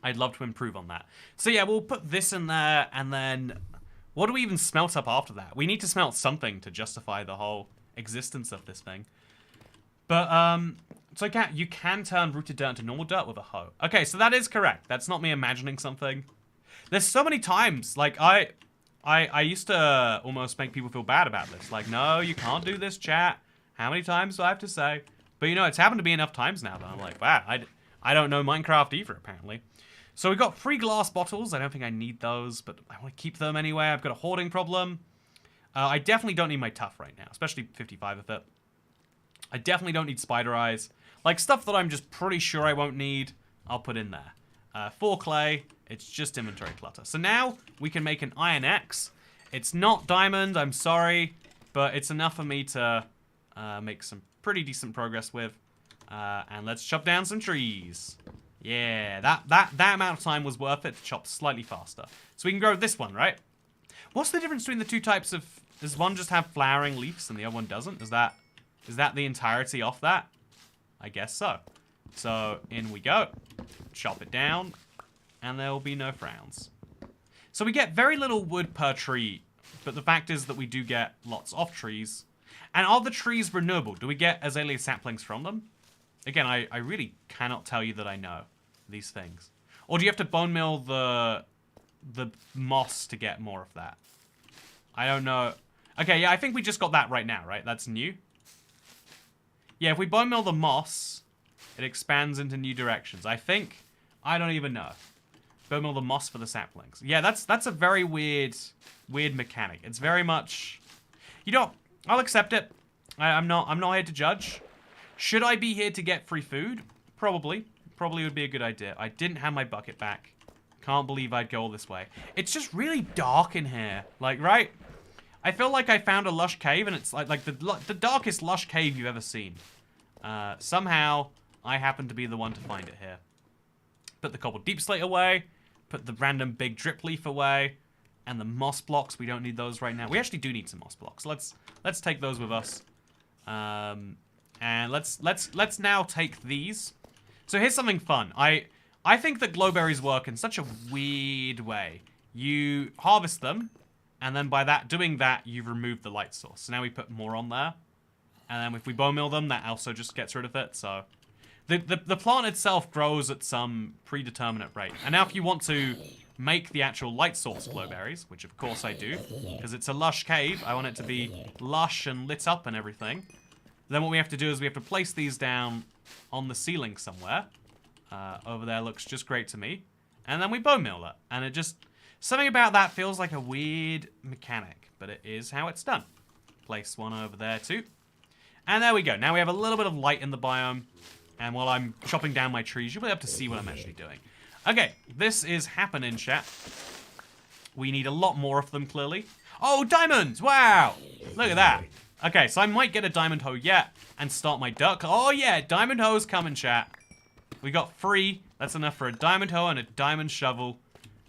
I'd love to improve on that. So yeah, we'll put this in there, and then what do we even smelt up after that? We need to smelt something to justify the whole existence of this thing. But, so you can turn rooted dirt into normal dirt with a hoe. Okay, so that is correct. That's not me imagining something. There's so many times, like, I used to almost make people feel bad about this. Like, no, you can't do this, chat. How many times do I have to say? But, you know, it's happened to me enough times now that I'm like, wow, I don't know Minecraft either, apparently. So we got 3 glass bottles. I don't think I need those, but I want to keep them anyway. I've got a hoarding problem. I definitely don't need my tough right now, especially 55 of it. I definitely don't need spider eyes. Like, stuff that I'm just pretty sure I won't need, I'll put in there. 4 clay, it's just inventory clutter. So now we can make an iron axe. It's not diamond, I'm sorry, but it's enough for me to make some pretty decent progress with. And let's chop down some trees. Yeah, that amount of time was worth it to chop slightly faster. So we can grow this one, right? What's the difference between the two types of... Does one just have flowering leaves and the other one doesn't? Is that the entirety of that? I guess so. So in we go. Chop it down. And there will be no frowns. So we get very little wood per tree. But the fact is that we do get lots of trees. And are the trees renewable? Do we get azalea saplings from them? Again, I really cannot tell you that I know these things. Or do you have to bone meal the moss to get more of that? I don't know. Okay, yeah, I think we just got that right now, right? That's new. Yeah, if we bone meal the moss, it expands into new directions. I think, I don't even know. Bone meal the moss for the saplings. Yeah, that's a very weird mechanic. It's very much, you know, I'll accept it. I'm not here to judge. Should I be here to get free food? Probably. Probably would be a good idea. I didn't have my bucket back. Can't believe I'd go all this way. It's just really dark in here. Like, right? I feel like I found a lush cave, and it's like the darkest lush cave you've ever seen. Somehow, I happen to be the one to find it here. Put the cobbled deep slate away. Put the random big drip leaf away. And the moss blocks, we don't need those right now. We actually do need some moss blocks. Let's take those with us. And let's now take these. So here's something fun. I think that glowberries work in such a weird way. You harvest them, and then by doing that, you've removed the light source. So now we put more on there. And then if we bone meal them, that also just gets rid of it. So the plant itself grows at some predeterminate rate. And now if you want to make the actual light source glowberries, which of course I do, because it's a lush cave, I want it to be lush and lit up and everything. Then what we have to do is we have to place these down on the ceiling somewhere. Over there looks just great to me. And then we bone meal it. And it just... Something about that feels like a weird mechanic. But it is how it's done. Place one over there too. And there we go. Now we have a little bit of light in the biome. And while I'm chopping down my trees, you'll be able to see what I'm actually doing. Okay, this is happening, chat. We need a lot more of them, clearly. Oh, diamonds! Wow! Look at that. Okay, so I might get a diamond hoe yet and start my dirt. Oh yeah, diamond hoe's coming, chat. We got 3. That's enough for a diamond hoe and a diamond shovel.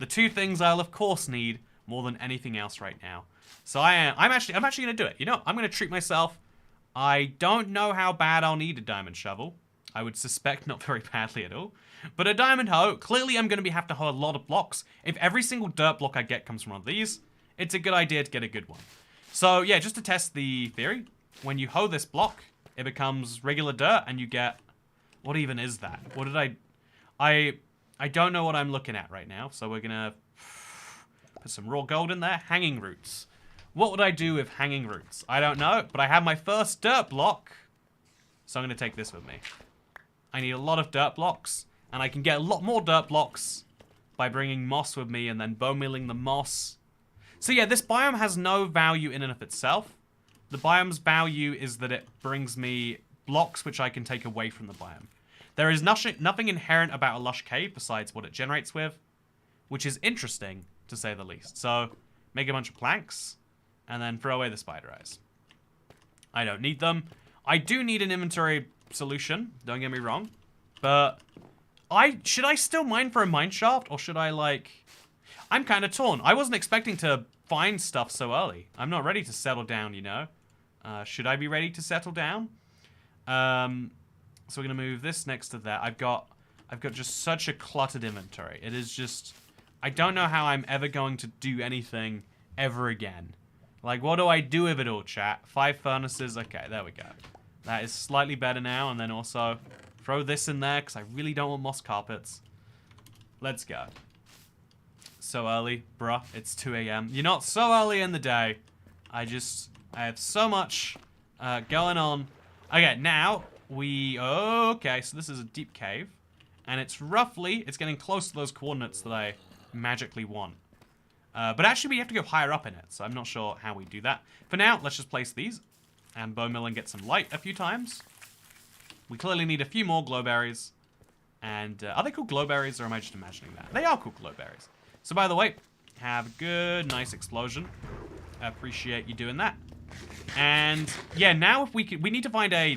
The 2 things I'll of course need more than anything else right now. So I'm actually gonna do it. You know, I'm gonna treat myself. I don't know how bad I'll need a diamond shovel. I would suspect not very badly at all. But a diamond hoe, clearly I'm gonna have to hoe a lot of blocks. If every single dirt block I get comes from one of these, it's a good idea to get a good one. So yeah, just to test the theory, when you hoe this block, it becomes regular dirt and you get... What even is that? What did I don't know what I'm looking at right now, so we're gonna put some raw gold in there. Hanging roots. What would I do with hanging roots? I don't know, but I have my first dirt block, so I'm gonna take this with me. I need a lot of dirt blocks, and I can get a lot more dirt blocks by bringing moss with me and then bone mealing the moss. So yeah, this biome has no value in and of itself. The biome's value is that it brings me blocks which I can take away from the biome. There is nothing inherent about a lush cave besides what it generates with, which is interesting, to say the least. So, make a bunch of planks, and then throw away the spider eyes. I don't need them. I do need an inventory solution, don't get me wrong. But, should I still mine for a mineshaft, or should I, like... I'm kind of torn. I wasn't expecting to find stuff so early. I'm not ready to settle down, you know? Should I be ready to settle down? So we're gonna move this next to that. I've got just such a cluttered inventory. It is just, I don't know how I'm ever going to do anything ever again. Like, what do I do with it all, chat? 5 furnaces. Okay, there we go. That is slightly better now. And then also throw this in there because I really don't want moss carpets. Let's go. So early, bruh. It's 2 a.m. You're not so early in the day. I have so much going on. Okay, now okay, so this is a deep cave. And it's getting close to those coordinates that I magically want. But actually, we have to go higher up in it, so I'm not sure how we do that. For now, let's just place these and bone mill and get some light a few times. We clearly need a few more glowberries. And are they called glowberries, or am I just imagining that? They are called glowberries. So by the way, have a good, nice explosion. I appreciate you doing that. And yeah, now if we need to find a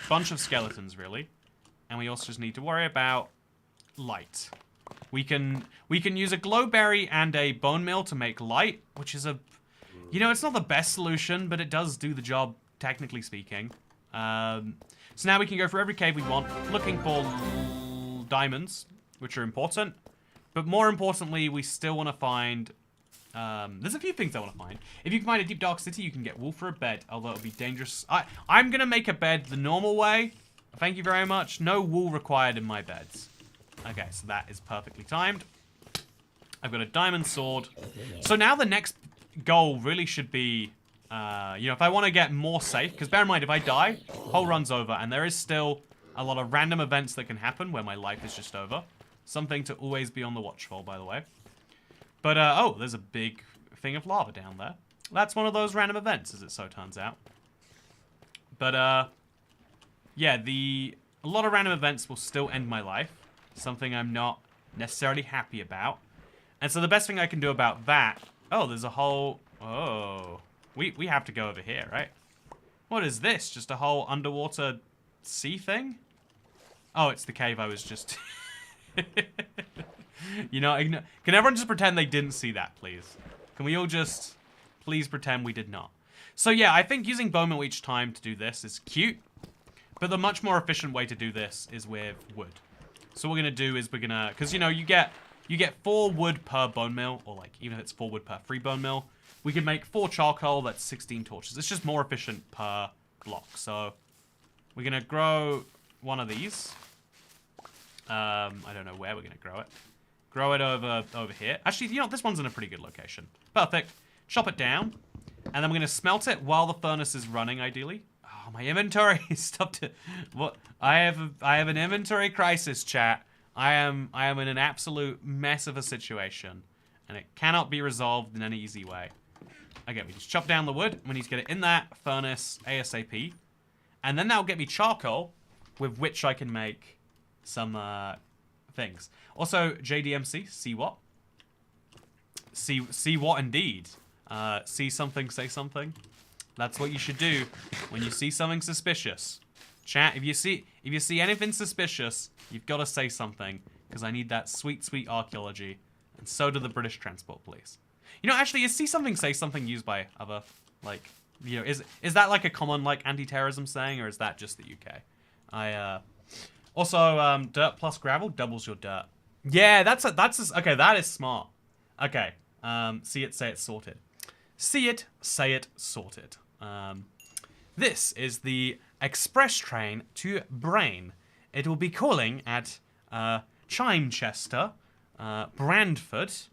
bunch of skeletons, really. And we also just need to worry about light. We can use a glowberry and a bone mill to make light, which is you know, it's not the best solution, but it does do the job, technically speaking. So now we can go for every cave we want, looking for diamonds, which are important. But more importantly, we still want to find... there's a few things I want to find. If you can find a deep dark city, you can get wool for a bed, although it'll be dangerous. I'm going to make a bed the normal way. Thank you very much. No wool required in my beds. Okay, so that is perfectly timed. I've got a diamond sword. So now the next goal really should be, you know, if I want to get more safe, because bear in mind, if I die, whole run's over, and there is still a lot of random events that can happen where my life is just over. Something to always be on the watch for, by the way. But, oh, there's a big thing of lava down there. That's one of those random events, as it so turns out. But, yeah, a lot of random events will still end my life. Something I'm not necessarily happy about. And so the best thing I can do about that... Oh, there's a whole... Oh. We have to go over here, right? What is this? Just a whole underwater sea thing? Oh, it's the cave I was just... You know, can everyone just pretend they didn't see that, please? Can we all just please pretend we did not? So yeah, I think using bone mill each time to do this is cute, but the much more efficient way to do this is with wood. So what we're gonna do is we're gonna, because you know, you get 4 wood per bone mill, or like even if it's 4 wood per 3 bone mill, we can make 4 charcoal. That's 16 torches. It's just more efficient per block. So we're gonna grow one of these. I don't know where we're gonna grow it. Grow it over here. Actually, you know, this one's in a pretty good location. Perfect. Chop it down. And then we're going to smelt it while the furnace is running, ideally. Oh, my inventory stopped it. What? I have an inventory crisis, chat. I am in an absolute mess of a situation. And it cannot be resolved in any easy way. Okay, we just chop down the wood. We need to get it in that furnace ASAP. And then that'll get me charcoal, with which I can make some things. Also, JDMC, see what? See what indeed. See something, say something. That's what you should do when you see something suspicious. Chat, if you see anything suspicious, you've got to say something, because I need that sweet, sweet archaeology. And so do the British Transport Police. You know, actually, is see something, say something used by other, like, you know, is that like a common, like, anti-terrorism saying, or is that just the UK? Also, dirt plus gravel doubles your dirt. Yeah, okay, that is smart. Okay, see it, say it, sorted. See it, say it, sorted. This is the express train to Brain. It will be calling at Chimechester, Brandford,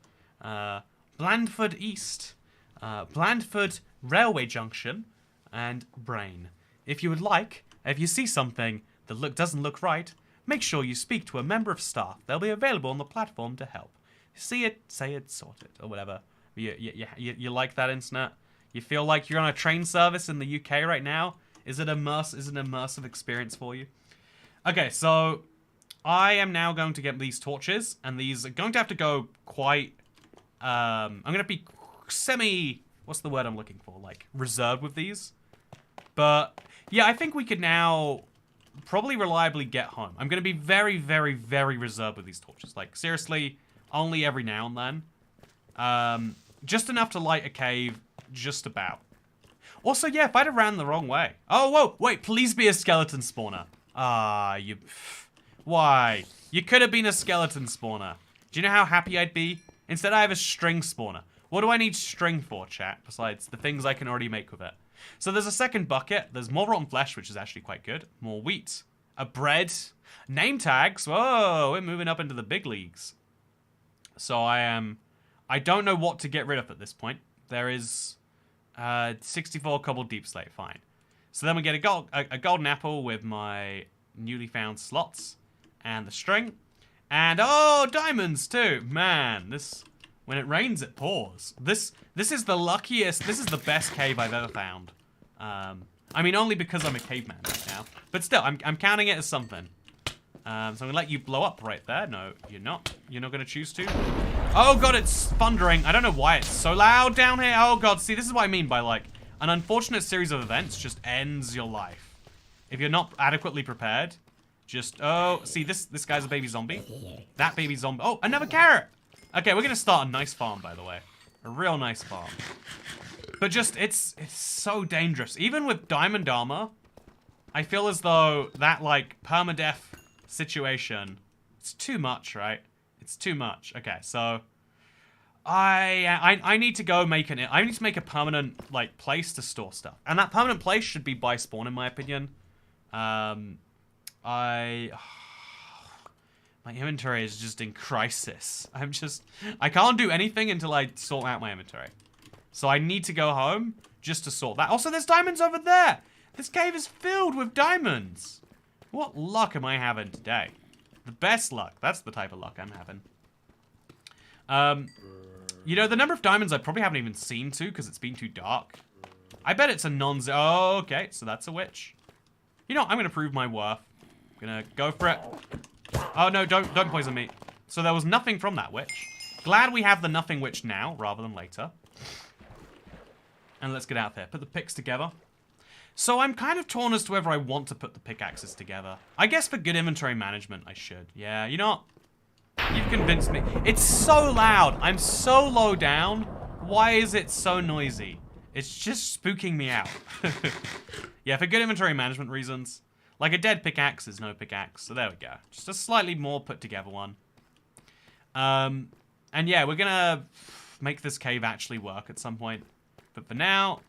Blandford East, Blandford Railway Junction, and Brain. If you would like, if you see something that doesn't look right, make sure you speak to a member of staff. They'll be available on the platform to help. See it, say it, sort it, or whatever. You like that, internet? You feel like you're on a train service in the UK right now? Is it an immersive experience for you? Okay, so I am now going to get these torches, and these are going to have to go quite... I'm going to be semi... What's the word I'm looking for? Like, reserved with these. But, yeah, I think we could now probably reliably get home. I'm going to be very, very, very reserved with these torches. Like, seriously, only every now and then. Just enough to light a cave, just about. Also, yeah, if I'd have ran the wrong way. Oh, whoa, wait, please be a skeleton spawner. Ah, you... Why? You could have been a skeleton spawner. Do you know how happy I'd be? Instead, I have a string spawner. What do I need string for, chat, besides the things I can already make with it? So there's a second bucket. There's more rotten flesh, which is actually quite good. More wheat. A bread. Name tags. Whoa, we're moving up into the big leagues. So I don't know what to get rid of at this point. There is 64 cobble deep slate. Fine. So then we get a golden apple with my newly found slots and the string. And, oh, diamonds too. Man, this... When it rains, it pours. This is the luckiest... This is the best cave I've ever found. I mean, only because I'm a caveman right now. But still, I'm counting it as something. So I'm going to let you blow up right there. No, you're not. You're not going to choose to. Oh, God, it's thundering. I don't know why it's so loud down here. Oh, God. See, this is what I mean by, like, an unfortunate series of events just ends your life. If you're not adequately prepared, just... Oh, see, this guy's a baby zombie. That baby zombie... Oh, another carrot. Okay, we're going to start a nice farm, by the way. A real nice farm. But just, it's so dangerous. Even with diamond armor, I feel as though that, like, permadeath situation, it's too much, right? It's too much. Okay, so I need to go make I need to make a permanent, like, place to store stuff. And that permanent place should be by spawn, in my opinion. My inventory is just in crisis. I can't do anything until I sort out my inventory. So I need to go home just to sort that. Also, there's diamonds over there. This cave is filled with diamonds. What luck am I having today? The best luck. That's the type of luck I'm having. You know, the number of diamonds I probably haven't even seen to because it's been too dark. I bet it's a non-zero. Oh, okay, so that's a witch. You know, I'm going to prove my worth. I'm going to go for it. Oh, no, don't poison me. So there was nothing from that witch. Glad we have the nothing witch now, rather than later. And let's get out there. Put the picks together. So I'm kind of torn as to whether I want to put the pickaxes together. I guess for good inventory management, I should. Yeah, you know what? You've convinced me. It's so loud. I'm so low down. Why is it so noisy? It's just spooking me out. Yeah, for good inventory management reasons. Like a dead pickaxe is no pickaxe. So there we go. Just a slightly more put together one. And yeah, we're going to make this cave actually work at some point. But for now,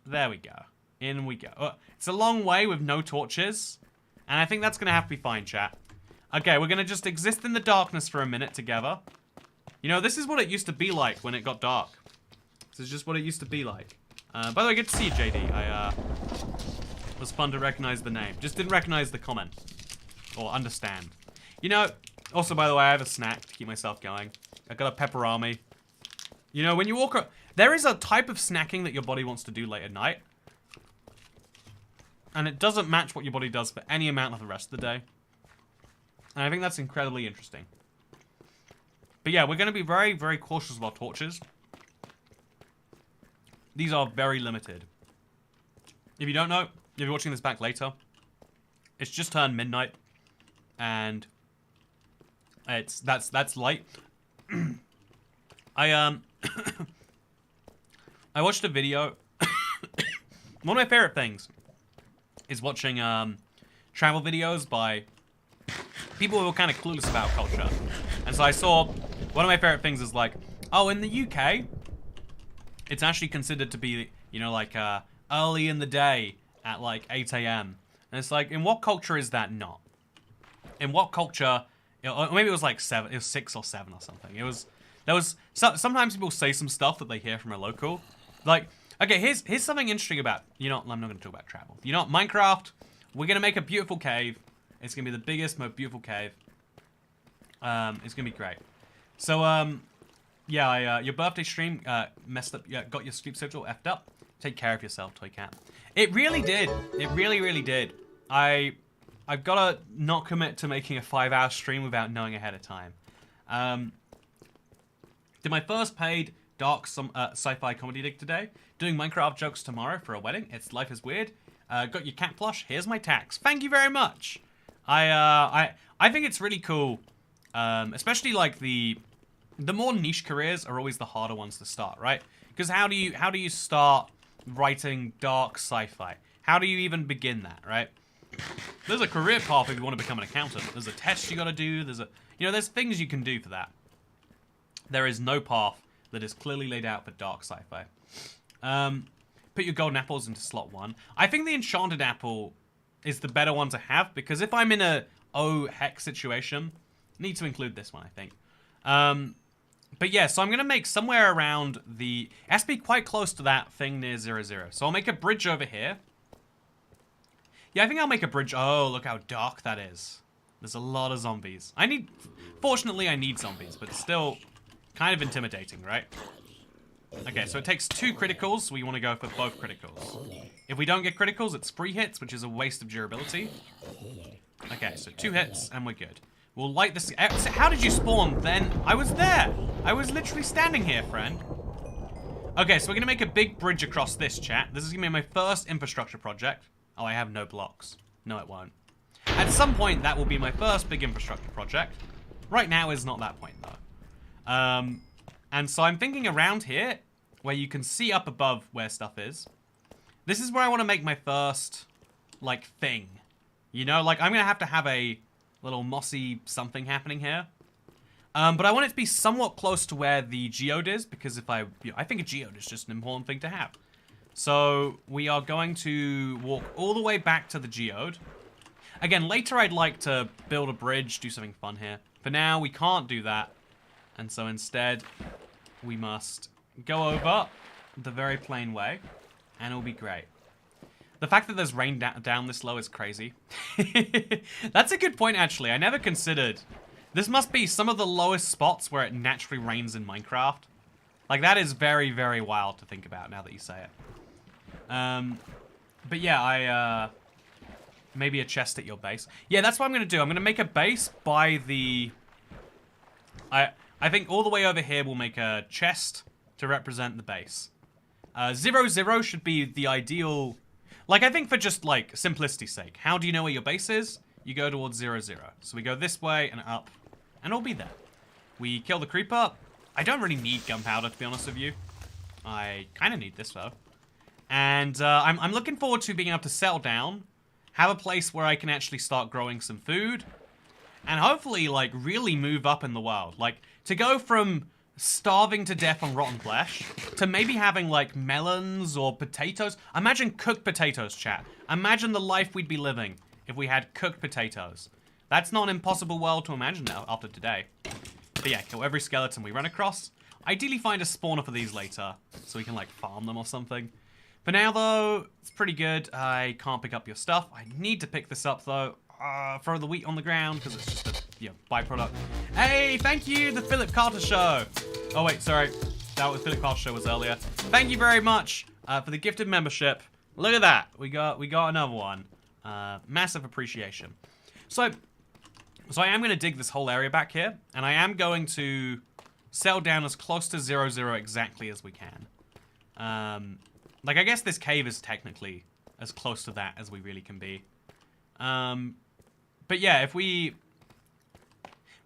there we go. In we go. It's a long way with no torches. And I think that's going to have to be fine, chat. Okay, we're going to just exist in the darkness for a minute together. You know, this is what it used to be like when it got dark. This is just what it used to be like. By the way, good to see you, JD. It was fun to recognize the name. Just didn't recognize the comment. Or understand. You know, also, by the way, I have a snack to keep myself going. I got a pepperami. You know, when you walk... There is a type of snacking that your body wants to do late at night. And it doesn't match what your body does for any amount of the rest of the day. And I think that's incredibly interesting. But yeah, we're going to be very, very cautious of our torches. These are very limited. If you don't know, if you're watching this back later, it's just turned midnight. And that's light. I watched a video. One of my favorite things is watching travel videos by people who are kind of clueless about culture. And so I saw, one of my favorite things is like, oh, in the UK, it's actually considered to be, you know, like early in the day at like 8 a.m. And it's like, in what culture is that not? In what culture, you know, or maybe it was like 7, it was 6 or 7 or something. Sometimes people say some stuff that they hear from a local. Like, okay, here's something interesting about, you know, I'm not going to talk about travel. You know, Minecraft, we're going to make a beautiful cave. It's going to be the biggest, most beautiful cave. It's going to be great. So, yeah, your birthday stream messed up, got your sleep schedule effed up. Take care of yourself, Toy Cat. It really did. It really, really did. I've got to not commit to making a 5-hour stream without knowing ahead of time. Did my first paid dark sci-fi comedy dig today. Doing Minecraft jokes tomorrow for a wedding. It's Life is Weird. Got your cat plush. Here's my tax. Thank you very much. I think it's really cool. Especially like the more niche careers are always the harder ones to start, right? Because how do you start writing dark sci-fi? How do you even begin that, right? There's a career path if you want to become an accountant. There's a test you got to do. There's things you can do for that. There is no path that is clearly laid out for dark sci-fi. Put your golden apples into slot 1. I think the enchanted apple is the better one to have, because if I'm in a heck situation, need to include this one, I think. But yeah, so I'm going to make somewhere around it has to be quite close to that thing near 0, 0. So I'll make a bridge over here. Yeah, I think I'll make a bridge. Oh, look how dark that is. There's a lot of zombies. Fortunately, I need zombies, but still kind of intimidating, right? Okay, so it takes 2 criticals, so we want to go for both criticals. If we don't get criticals, it's 3 hits, which is a waste of durability. Okay, so 2 hits, and we're good. We'll light this. How did you spawn then? I was there. I was literally standing here, friend. Okay, so we're going to make a big bridge across this, chat. This is going to be my first infrastructure project. Oh, I have no blocks. No, it won't. At some point, that will be my first big infrastructure project. Right now is not that point, though. And so I'm thinking around here, where you can see up above where stuff is. This is where I want to make my first, like, thing. You know, like, I'm going to have a little mossy something happening here. But I want it to be somewhat close to where the geode is, because I think a geode is just an important thing to have. So we are going to walk all the way back to the geode. Again, later I'd like to build a bridge, do something fun here. For now, we can't do that. And so instead, we must go over the very plain way, and it'll be great. The fact that there's rain down this low is crazy. That's a good point, actually. I never considered. This must be some of the lowest spots where it naturally rains in Minecraft. Like, that is very, very wild to think about now that you say it. But yeah, maybe a chest at your base. Yeah, that's what I'm going to do. I'm going to make a base by the... I think all the way over here we'll make a chest to represent the base. 0, 0 should be the ideal... Like, I think for just, like, simplicity's sake. How do you know where your base is? You go towards 0, 0. So we go this way and up, and it'll be there. We kill the creeper. I don't really need gunpowder, to be honest with you. I kind of need this, though. And I'm looking forward to being able to settle down, have a place where I can actually start growing some food, and hopefully, like, really move up in the world. Like, to go from starving to death on rotten flesh to maybe having, like, melons or potatoes. Imagine cooked potatoes, chat. Imagine the life we'd be living if we had cooked potatoes. That's not an impossible world to imagine now after today. But yeah, kill every skeleton we run across. Ideally find a spawner for these later, so we can, like, farm them or something. For now, though, it's pretty good. I can't pick up your stuff. I need to pick this up, though. Throw the wheat on the ground, because it's just a byproduct. Hey, thank you, the Philip Carter Show. Oh, wait, sorry. That was Philip Carter Show was earlier. Thank you very much for the gifted membership. Look at that. We got another one. Massive appreciation. So I am going to dig this whole area back here, and I am going to settle down as close to 0, 0 exactly as we can. Like, I guess this cave is technically as close to that as we really can be. But yeah, if we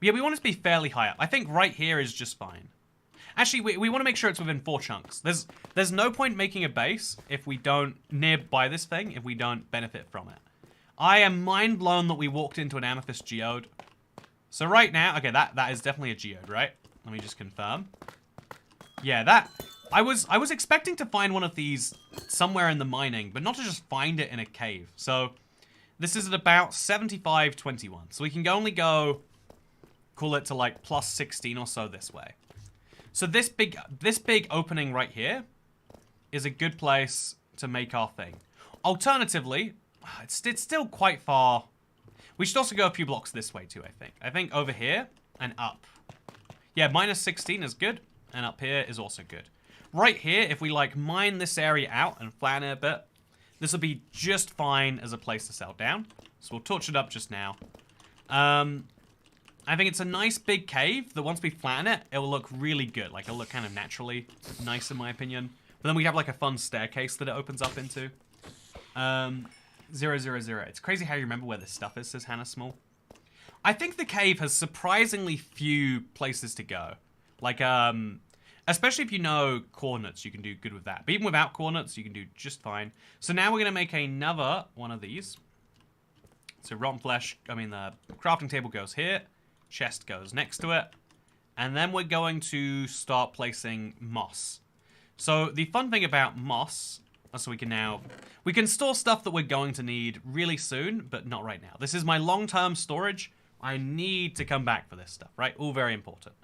want it to be fairly high up. I think right here is just fine. Actually, we want to make sure it's within 4 chunks. There's no point making a base if we don't, nearby this thing, if we don't benefit from it. I am mind blown that we walked into an amethyst geode. So right now, okay, that is definitely a geode, right? Let me just confirm. Yeah, I was expecting to find one of these somewhere in the mining, but not to just find it in a cave. So this is at about 75-21. So we can only go, call it to like plus 16 or so this way. So this big opening right here is a good place to make our thing. Alternatively, it's still quite far. We should also go a few blocks this way too, I think. I think over here and up. Yeah, minus 16 is good, and up here is also good. right here, if we like mine this area out and flatten it a bit, this will be just fine as a place to settle down. So we'll torch it up just now. I think it's a nice big cave that once we flatten it, it will look really good. Like, it'll look kind of naturally nice in my opinion. But then we have like a fun staircase that it opens up into. 000. It's crazy how you remember where this stuff is, says Hannah Small. I think the cave has surprisingly few places to go. Like, especially if you know coordinates, you can do good with that. But even without coordinates, you can do just fine. So now we're going to make another one of these. So rotten flesh, the crafting table goes here. Chest goes next to it. And then we're going to start placing moss. So the fun thing about moss, so we can store stuff that we're going to need really soon, but not right now. This is my long-term storage. I need to come back for this stuff, right? All very important.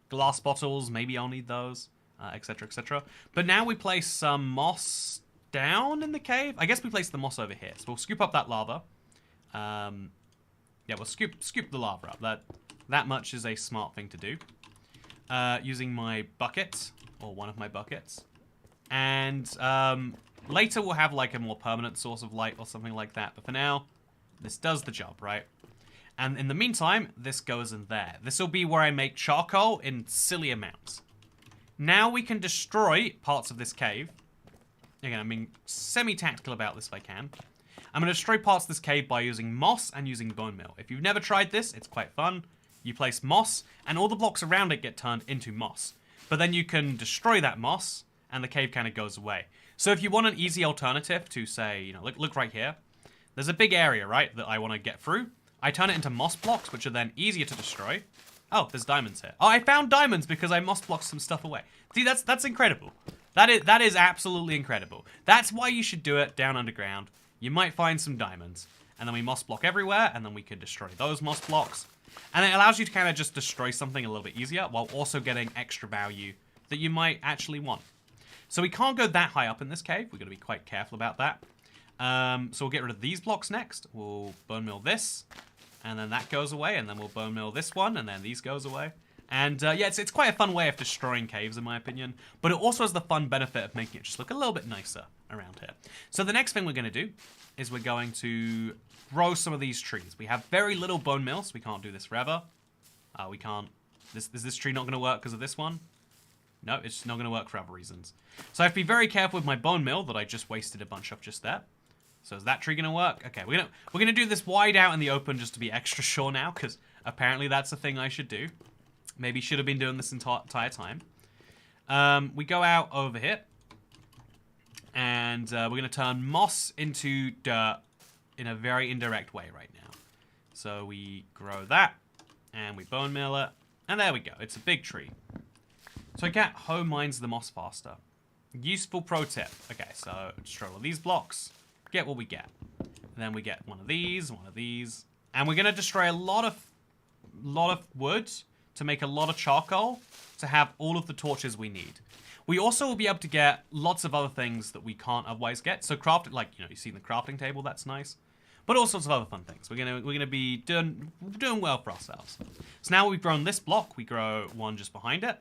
Glass bottles, maybe I'll need those, etc., etc. But now we place some moss down in the cave. I guess we place the moss over here. So we'll scoop up that lava. Yeah, we'll scoop the lava up. That much is a smart thing to do. Using my bucket, or one of my buckets. And later we'll have like a more permanent source of light or something like that. But for now, this does the job, right? And in the meantime, this goes in there. This will be where I make charcoal in silly amounts. Now we can destroy parts of this cave. Again, I'm being semi-tactical about this if I can. I'm going to destroy parts of this cave by using moss and using bone meal. If you've never tried this, it's quite fun. You place moss, and all the blocks around it get turned into moss. But then you can destroy that moss, and the cave kind of goes away. So if you want an easy alternative to, say, look right here. There's a big area, right, that I want to get through. I turn it into moss blocks, which are then easier to destroy. Oh, there's diamonds here. Oh, I found diamonds because I moss blocked some stuff away. See, that's incredible. That is absolutely incredible. That's why you should do it down underground. You might find some diamonds. And then we moss block everywhere, and then we can destroy those moss blocks. And it allows you to kind of just destroy something a little bit easier while also getting extra value that you might actually want. So we can't go that high up in this cave. We've got to be quite careful about that. So we'll get rid of these blocks next. We'll bone meal this, and then that goes away, and then we'll bone meal this one, and then these goes away. And yeah, it's quite a fun way of destroying caves in my opinion, but it also has the fun benefit of making it just look a little bit nicer around here. So the next thing we're going to do is we're going to grow some of these trees. We have very little bone meal, so we can't do this forever. We can't. Is this tree not going to work because of this one? No, it's not going to work for other reasons. So I have to be very careful with my bone meal that I just wasted a bunch of just there. So is that tree going to work? Okay, we're gonna do this wide out in the open just to be extra sure now, because apparently that's a thing I should do. Maybe should have been doing this entire time. We go out over here, and we're going to turn moss into dirt in a very indirect way right now. So we grow that, and we bone meal it, and there we go. It's a big tree. So cat home mines the moss faster. Useful pro tip. Okay, so destroy all these blocks, get what we get. And then we get one of these, and we're going to destroy a lot of wood to make a lot of charcoal to have all of the torches we need. We also will be able to get lots of other things that we can't otherwise get. So craft, like, you see the crafting table, that's nice. But all sorts of other fun things. We're gonna be doing well for ourselves. So now we've grown this block, we grow one just behind it.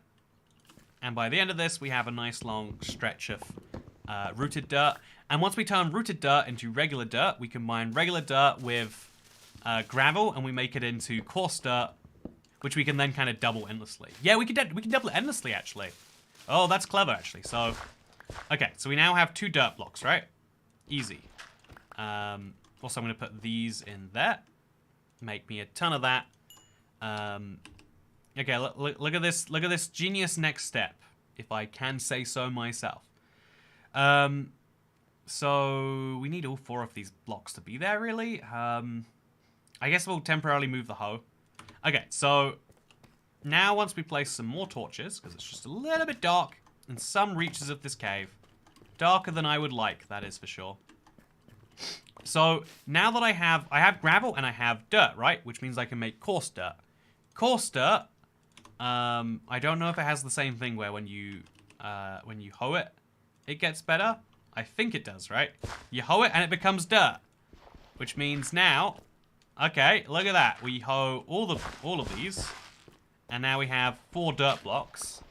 And by the end of this, we have a nice long stretch of rooted dirt. And once we turn rooted dirt into regular dirt, we combine regular dirt with gravel, and we make it into coarse dirt, which we can then kind of double endlessly. Yeah, we can double it endlessly, actually. Oh, that's clever, actually. So, okay, so we now have 2 dirt blocks, right? Easy. Also, I'm going to put these in there. Make me a ton of that. Okay, look at this. Look at this genius next step, if I can say so myself. So we need all 4 of these blocks to be there, really. I guess we'll temporarily move the hoe. Okay, so now once we place some more torches, because it's just a little bit dark in some reaches of this cave. Darker than I would like, that is for sure. So now that I have gravel and I have dirt, right? Which means I can make coarse dirt. Coarse dirt, I don't know if it has the same thing where when you hoe it, it gets better. I think it does, right? You hoe it and it becomes dirt. Which means now, okay, look at that. We hoe all of these. And now we have 4 dirt blocks.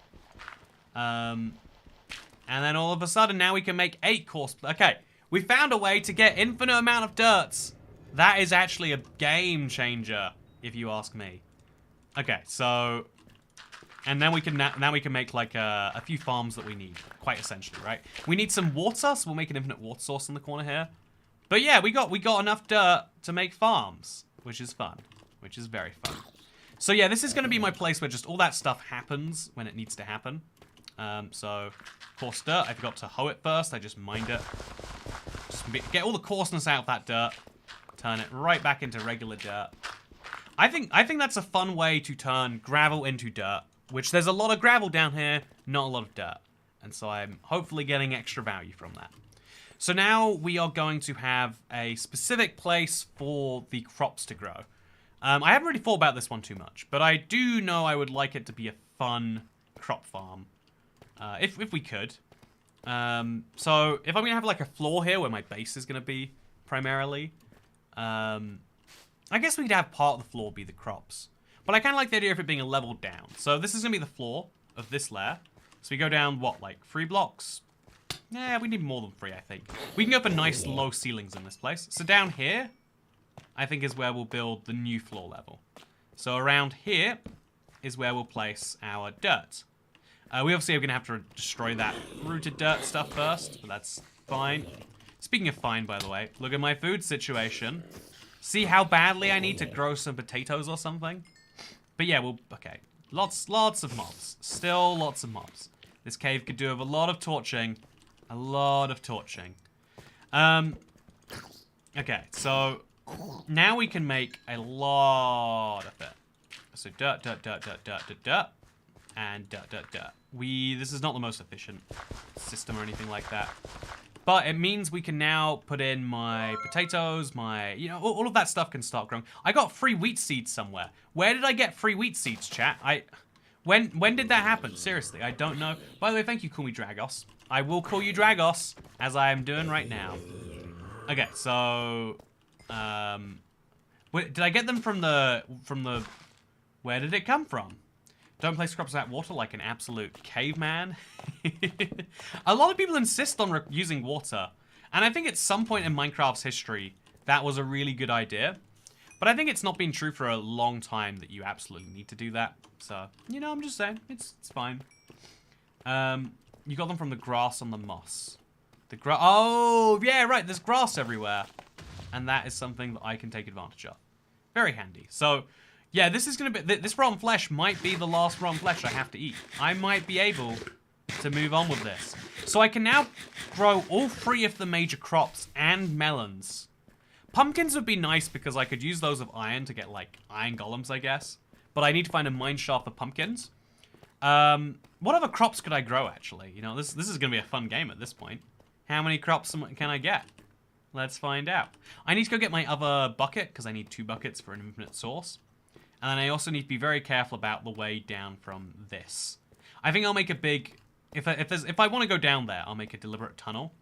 And then all of a sudden, now we can make 8 coarse... Okay, we found a way to get infinite amount of dirts. That is actually a game changer, if you ask me. Okay, so... And then we can now we can make like a few farms that we need, quite essentially, right? We need some water, so we'll make an infinite water source in the corner here. But yeah, we got enough dirt to make farms, which is fun, which is very fun. So yeah, this is going to be my place where just all that stuff happens when it needs to happen. So coarse dirt, I forgot to hoe it first. I just mined it. Just get all the coarseness out of that dirt. Turn it right back into regular dirt. I think that's a fun way to turn gravel into dirt. Which there's a lot of gravel down here, not a lot of dirt. And so I'm hopefully getting extra value from that. So now we are going to have a specific place for the crops to grow. I haven't really thought about this one too much, but I do know I would like it to be a fun crop farm. If we could. So if I'm going to have like a floor here where my base is going to be primarily, I guess we'd have part of the floor be the crops. But I kind of like the idea of it being a level down. So this is going to be the floor of this layer. So we go down, what, like 3 blocks? Yeah, we need more than 3, I think. We can go for nice low ceilings in this place. So down here, I think is where we'll build the new floor level. So around here is where we'll place our dirt. We obviously are going to have to destroy that rooted dirt stuff first, but that's fine. Speaking of fine, by the way, look at my food situation. See how badly I need to grow some potatoes or something? But yeah, okay. Lots of mobs. Still lots of mobs. This cave could do with a lot of torching. A lot of torching. Okay, so now we can make a lot of it. So dirt, and dirt. This is not the most efficient system or anything like that. But it means we can now put in my potatoes, all of that stuff can start growing. I got free wheat seeds somewhere. Where did I get free wheat seeds, chat? When did that happen? Seriously, I don't know. By the way, thank you, call me Dragos. I will call you Dragos, as I am doing right now. Okay, so... did I get them from the... Where did it come from? Don't place crops without water like an absolute caveman. A lot of people insist on using water. And I think at some point in Minecraft's history, that was a really good idea. But I think it's not been true for a long time that you absolutely need to do that. So, I'm just saying. It's fine. You got them from the grass on the moss. Oh, yeah, right. There's grass everywhere. And that is something that I can take advantage of. Very handy. So... yeah, this is going to be... This rotten flesh might be the last rotten flesh I have to eat. I might be able to move on with this. So I can now grow all 3 of the major crops and melons. Pumpkins would be nice because I could use those of iron to get, like, iron golems, I guess. But I need to find a mine shaft for pumpkins. What other crops could I grow, actually? This is going to be a fun game at this point. How many crops can I get? Let's find out. I need to go get my other bucket because I need 2 buckets for an infinite source. And then I also need to be very careful about the way down from this. I think I'll make a big... If I want to go down there, I'll make a deliberate tunnel.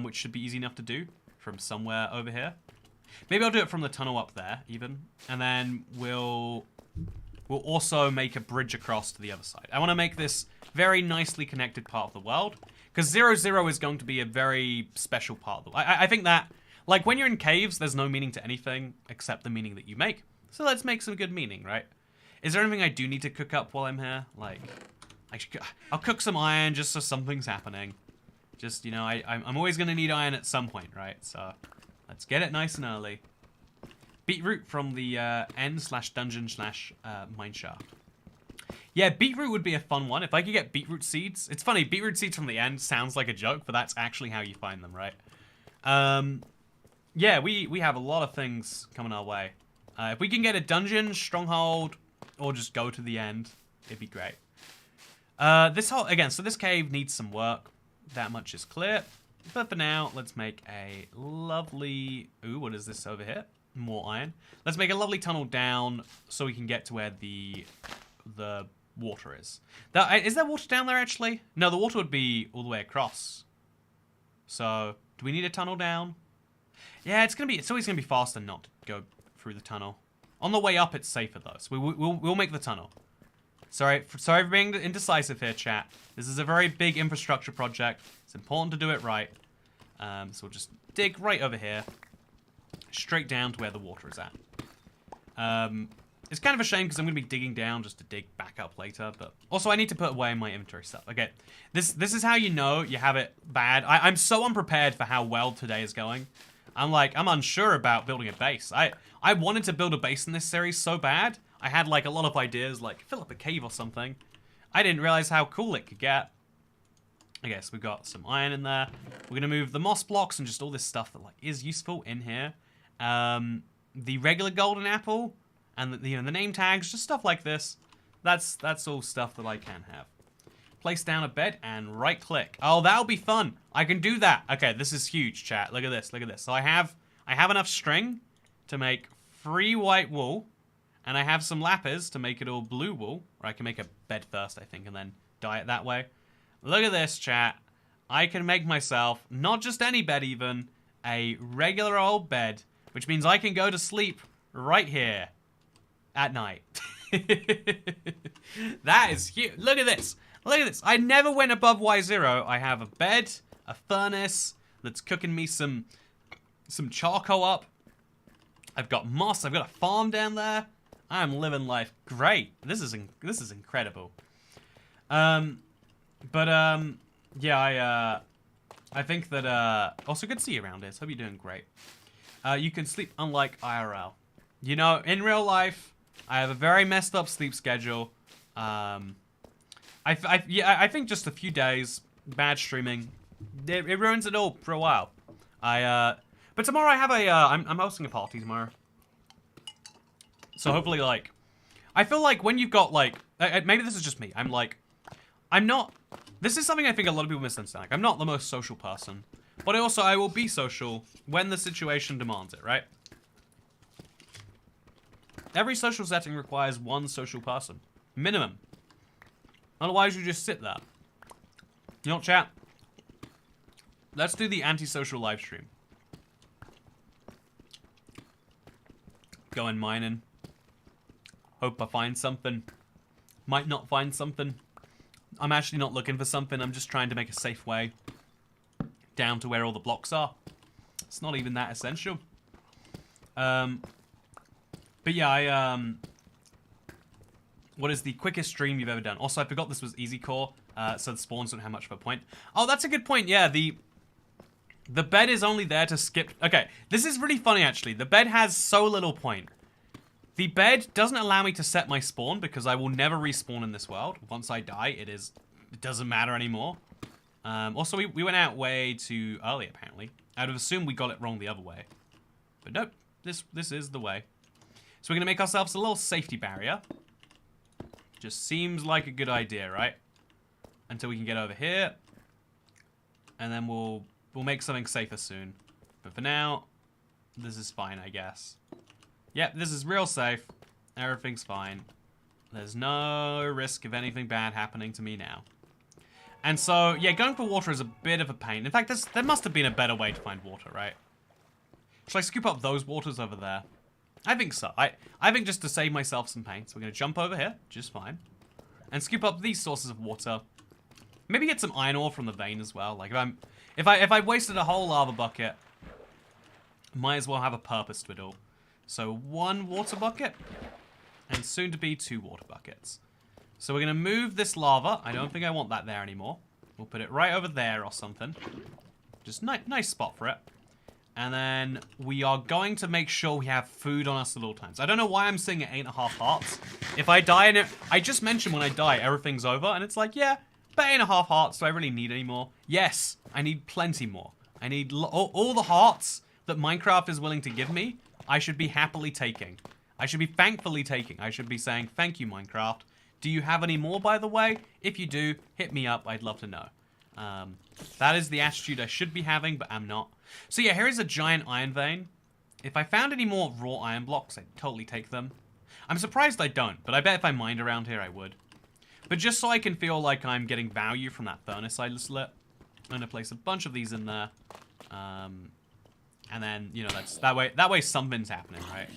Which should be easy enough to do from somewhere over here. Maybe I'll do it from the tunnel up there, even. And then we'll also make a bridge across to the other side. I want to make this very nicely connected part of the world. Because 0-0 is going to be a very special part of the world. I think that, like, when you're in caves, there's no meaning to anything except the meaning that you make. So let's make some good meaning, right? Is there anything I do need to cook up while I'm here? Like, I'll cook some iron just so something's happening. Just, I'm always going to need iron at some point, right? So let's get it nice and early. Beetroot from the end/dungeon/mineshaft. Yeah, beetroot would be a fun one. If I could get beetroot seeds. It's funny, beetroot seeds from the end sounds like a joke, but that's actually how you find them, right? Yeah, we have a lot of things coming our way. If we can get a dungeon, stronghold, or just go to the end, it'd be great. So this cave needs some work. That much is clear. But for now, let's make a lovely... Ooh, what is this over here? More iron. Let's make a lovely tunnel down so we can get to where the water is. Is there water down there, actually? No, the water would be all the way across. So, do we need a tunnel down? Yeah, it's always gonna be faster not to go through the tunnel. On the way up, it's safer though. So we'll make the tunnel. Sorry for being indecisive here, chat. This is a very big infrastructure project. It's important to do it right. So we'll just dig right over here. Straight down to where the water is at. It's kind of a shame because I'm going to be digging down just to dig back up later. But also I need to put away my inventory stuff. Okay, this is how you know you have it bad. I'm so unprepared for how well today is going. I'm unsure about building a base. I wanted to build a base in this series so bad. I had like a lot of ideas, like fill up a cave or something. I didn't realize how cool it could get. I guess we've got some iron in there. We're gonna move the moss blocks and just all this stuff that like is useful in here. The regular golden apple and the name tags, just stuff like this. That's all stuff that I can have. Place down a bed and right click. Oh, that'll be fun. I can do that. Okay, this is huge, chat. Look at this. Look at this. So I have enough string to make 3 white wool, and I have some lapis to make it all blue wool. Or I can make a bed first, I think, and then dye it that way. Look at this, chat. I can make myself, not just any bed even, a regular old bed, which means I can go to sleep right here at night. That is huge. Look at this. Look at this. I never went above Y0. I have a bed, a furnace that's cooking me some charcoal up. I've got moss. I've got a farm down there. I'm living life great. This is incredible. Yeah, I think that also good to see you around here. So hope you're doing great. You can sleep unlike IRL. You know, in real life, I have a very messed up sleep schedule. I think just a few days, bad streaming, it ruins it all for a while. But tomorrow I have I'm hosting a party tomorrow. So hopefully, like, I feel like when you've got, like, maybe this is just me. This is something I think a lot of people misunderstand. Like, I'm not the most social person. But I will be social when the situation demands it, right? Every social setting requires one social person. Minimum. Otherwise, you just sit there. You know what, chat? Let's do the antisocial live stream. Going mining. Hope I find something. Might not find something. I'm actually not looking for something. I'm just trying to make a safe way down to where all the blocks are. It's not even that essential. But yeah, what is the quickest stream you've ever done? Also, I forgot this was EasyCore, so the spawns don't have much of a point. Oh, that's a good point. Yeah, the bed is only there to skip. Okay, this is really funny, actually. The bed has so little point. The bed doesn't allow me to set my spawn because I will never respawn in this world. Once I die, it doesn't matter anymore. Also, we went out way too early, apparently. I'd have assumed we got it wrong the other way. But nope, this is the way. So we're going to make ourselves a little safety barrier. Just seems like a good idea, right? Until we can get over here. And then we'll make something safer soon. But for now, this is fine, I guess. Yep, this is real safe. Everything's fine. There's no risk of anything bad happening to me now. And so, yeah, going for water is a bit of a pain. In fact, there must have been a better way to find water, right? Should I scoop up those waters over there? I think so. I think just to save myself some pain. So we're going to jump over here, just fine. And scoop up these sources of water. Maybe get some iron ore from the vein as well. Like, if I wasted a whole lava bucket, might as well have a purpose to it all. So 1 water bucket, and soon to be 2 water buckets. So we're going to move this lava. I don't think I want that there anymore. We'll put it right over there or something. Just nice spot for it. And then we are going to make sure we have food on us at all times. I don't know why I'm sitting at 8.5 hearts. If I die in it, I just mentioned when I die, everything's over. And it's like, yeah, but 8.5 hearts, do I really need any more? Yes, I need plenty more. I need all the hearts that Minecraft is willing to give me. I should be happily taking. I should be thankfully taking. I should be saying, thank you, Minecraft. Do you have any more, by the way? If you do, hit me up. I'd love to know. That is the attitude I should be having, but I'm not. So yeah, here is a giant iron vein. If I found any more raw iron blocks, I'd totally take them. I'm surprised I don't, but I bet if I mined around here, I would. But just so I can feel like I'm getting value from that furnace I just lit, I'm going to place a bunch of these in there. And then, you know, that way something's happening, right?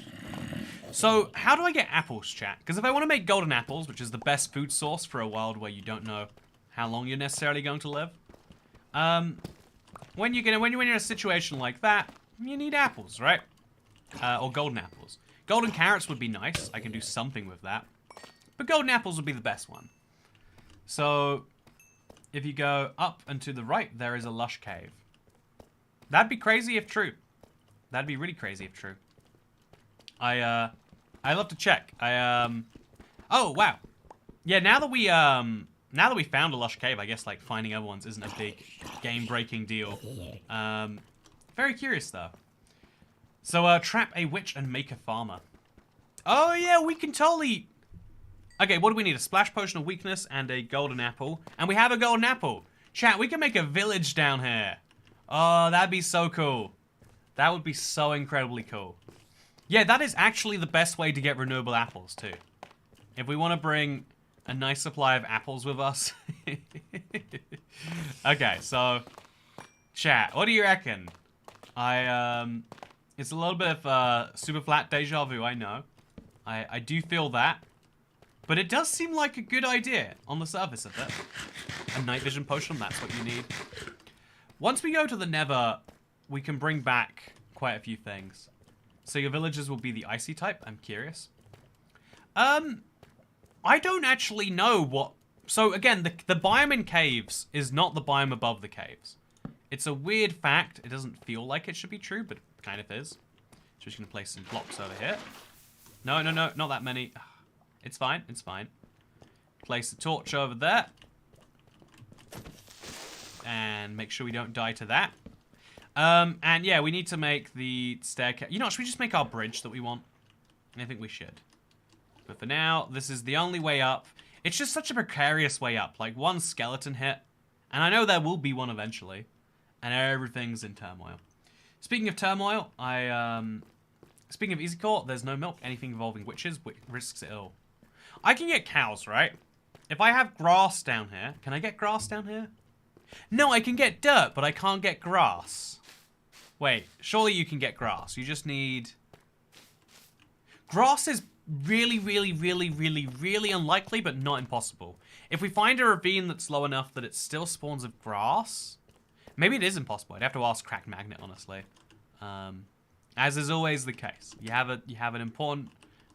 So, how do I get apples, chat? Because if I want to make golden apples, which is the best food source for a world where you don't know how long you're necessarily going to live, when you're in a situation like that, you need apples, right? Or golden apples. Golden carrots would be nice. I can do something with that. But golden apples would be the best one. So, if you go up and to the right, there is a lush cave. That'd be crazy if true. That'd be really crazy if true. I love to check. Oh, wow. Yeah, now that we found a lush cave, I guess, like, finding other ones isn't a big game-breaking deal. Very curious, though. So, trap a witch and make a farmer. Oh, yeah, we can totally... Okay, what do we need? A splash potion of weakness and a golden apple. And we have a golden apple. Chat, we can make a village down here. Oh, that'd be so cool. That would be so incredibly cool. Yeah, that is actually the best way to get renewable apples, too. If we want to bring a nice supply of apples with us. Okay, so... Chat, what do you reckon? It's a little bit of super flat deja vu, I know. I do feel that. But it does seem like a good idea on the surface of it. A night vision potion, that's what you need. Once we go to the Nether, we can bring back quite a few things. So your villagers will be the icy type, I'm curious. I don't actually know what... So again, the biome in caves is not the biome above the caves. It's a weird fact. It doesn't feel like it should be true, but it kind of is. So we're just going to place some blocks over here. No, not that many. It's fine, it's fine. Place a torch over there. And make sure we don't die to that. And yeah, we need to make the staircase. You know, should we just make our bridge that we want? I think we should. But for now, this is the only way up. It's just such a precarious way up. Like, one skeleton hit. And I know there will be one eventually. And everything's in turmoil. Speaking of turmoil, Speaking of EasyCore, there's no milk. Anything involving witches risks it all. I can get cows, right? If I have grass down here... Can I get grass down here? No, I can get dirt, but I can't get grass. Wait, surely you can get grass. You just need... Grass is really unlikely, but not impossible. If we find a ravine that's low enough that it still spawns of grass... Maybe it is impossible. I'd have to ask Cracked Magnet, honestly. As is always the case. You have an important,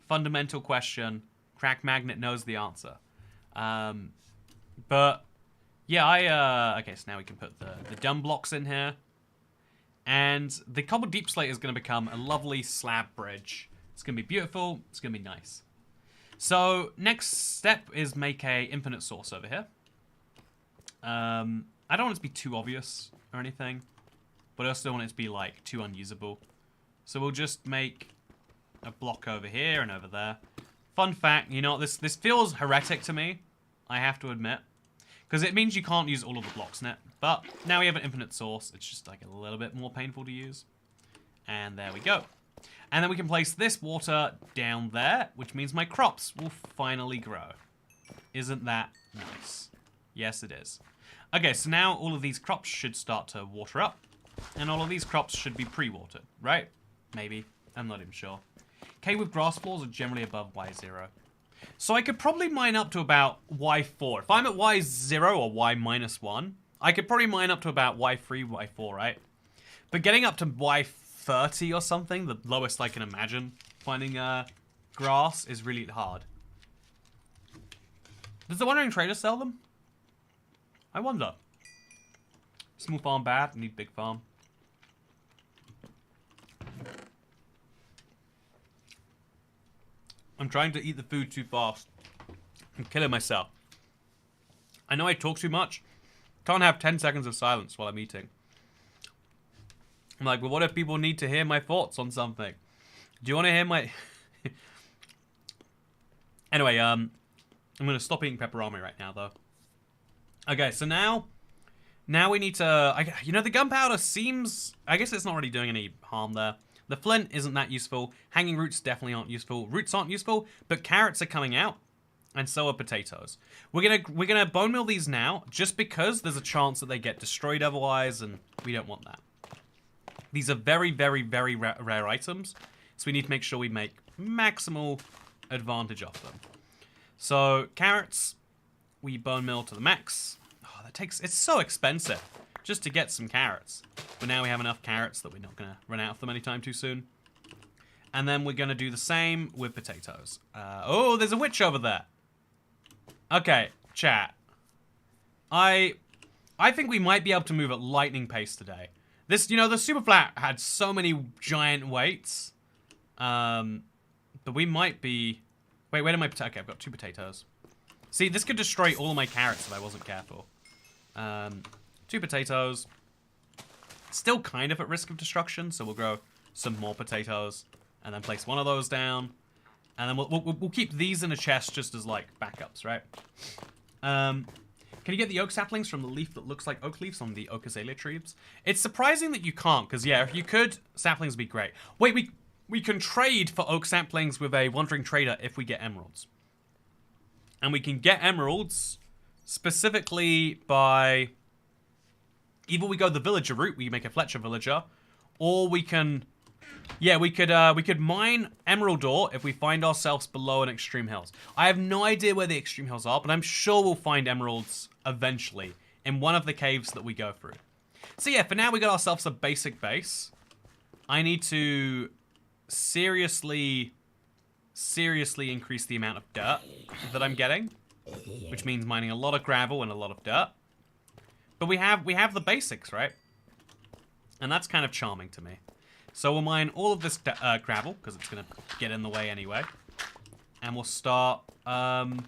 fundamental question. Cracked Magnet knows the answer. But, yeah, okay, so now we can put the dumb blocks in here. And the cobbled deep slate is going to become a lovely slab bridge. It's going to be beautiful. It's going to be nice. So, next step is make a infinite source over here. I don't want it to be too obvious or anything. But I also don't want it to be, like, too unusable. So we'll just make a block over here and over there. Fun fact, you know, this feels heretic to me, I have to admit. Because it means you can't use all of the blocks in it. But now we have an infinite source. It's just like a little bit more painful to use. And there we go. And then we can place this water down there, which means my crops will finally grow. Isn't that nice? Yes, it is. Okay, so now all of these crops should start to water up. And all of these crops should be pre-watered, right? Maybe. I'm not even sure. Cave with grass floors are generally above Y0. So I could probably mine up to about Y4. If I'm at Y0 or Y-1, I could probably mine up to about Y3, Y4, right? But getting up to Y30 or something, the lowest I can imagine, finding grass is really hard. Does the Wandering Trader sell them? I wonder. Small farm bad, need big farm. I'm trying to eat the food too fast. I'm killing myself. I know I talk too much. Can't have 10 seconds of silence while I'm eating. I'm like, well, what if people need to hear my thoughts on something? Do you want to hear my... Anyway, I'm going to stop eating pepperoni right now, though. Okay, so now we need to... you know, the gunpowder seems... I guess it's not really doing any harm there. The flint isn't that useful. Hanging roots definitely aren't useful. Roots aren't useful, but carrots are coming out. And so are potatoes. We're gonna bone meal these now, just because there's a chance that they get destroyed otherwise, and we don't want that. These are very rare items, so we need to make sure we make maximal advantage off them. So, carrots, we bone meal to the max. Oh, it's so expensive just to get some carrots. But now we have enough carrots that we're not going to run out of them anytime too soon. And then we're going to do the same with potatoes. Oh, there's a witch over there. Okay, chat. I think we might be able to move at lightning pace today. This, you know, the super flat had so many giant weights. But we might be... Wait, where are my potatoes? Okay, I've got 2 potatoes. See, this could destroy all of my carrots if I wasn't careful. 2 potatoes. Still kind of at risk of destruction, so we'll grow some more potatoes. And then place one of those down. And then we'll keep these in a chest just as, like, backups, right? Can you get the oak saplings from the leaf that looks like oak leaves on the oak azalea trees? It's surprising that you can't, because, yeah, if you could, saplings would be great. Wait, we can trade for oak saplings with a wandering trader if we get emeralds. And we can get emeralds specifically by... Either we go the villager route, we make a Fletcher villager, or we can... Yeah, we could mine emerald ore if we find ourselves below an extreme hills. I have no idea where the extreme hills are, but I'm sure we'll find emeralds eventually in one of the caves that we go through. So yeah, for now we got ourselves a basic base. I need to seriously increase the amount of dirt that I'm getting, which means mining a lot of gravel and a lot of dirt. But we have the basics, right? And that's kind of charming to me. So we'll mine all of this gravel, because it's going to get in the way anyway. And we'll start going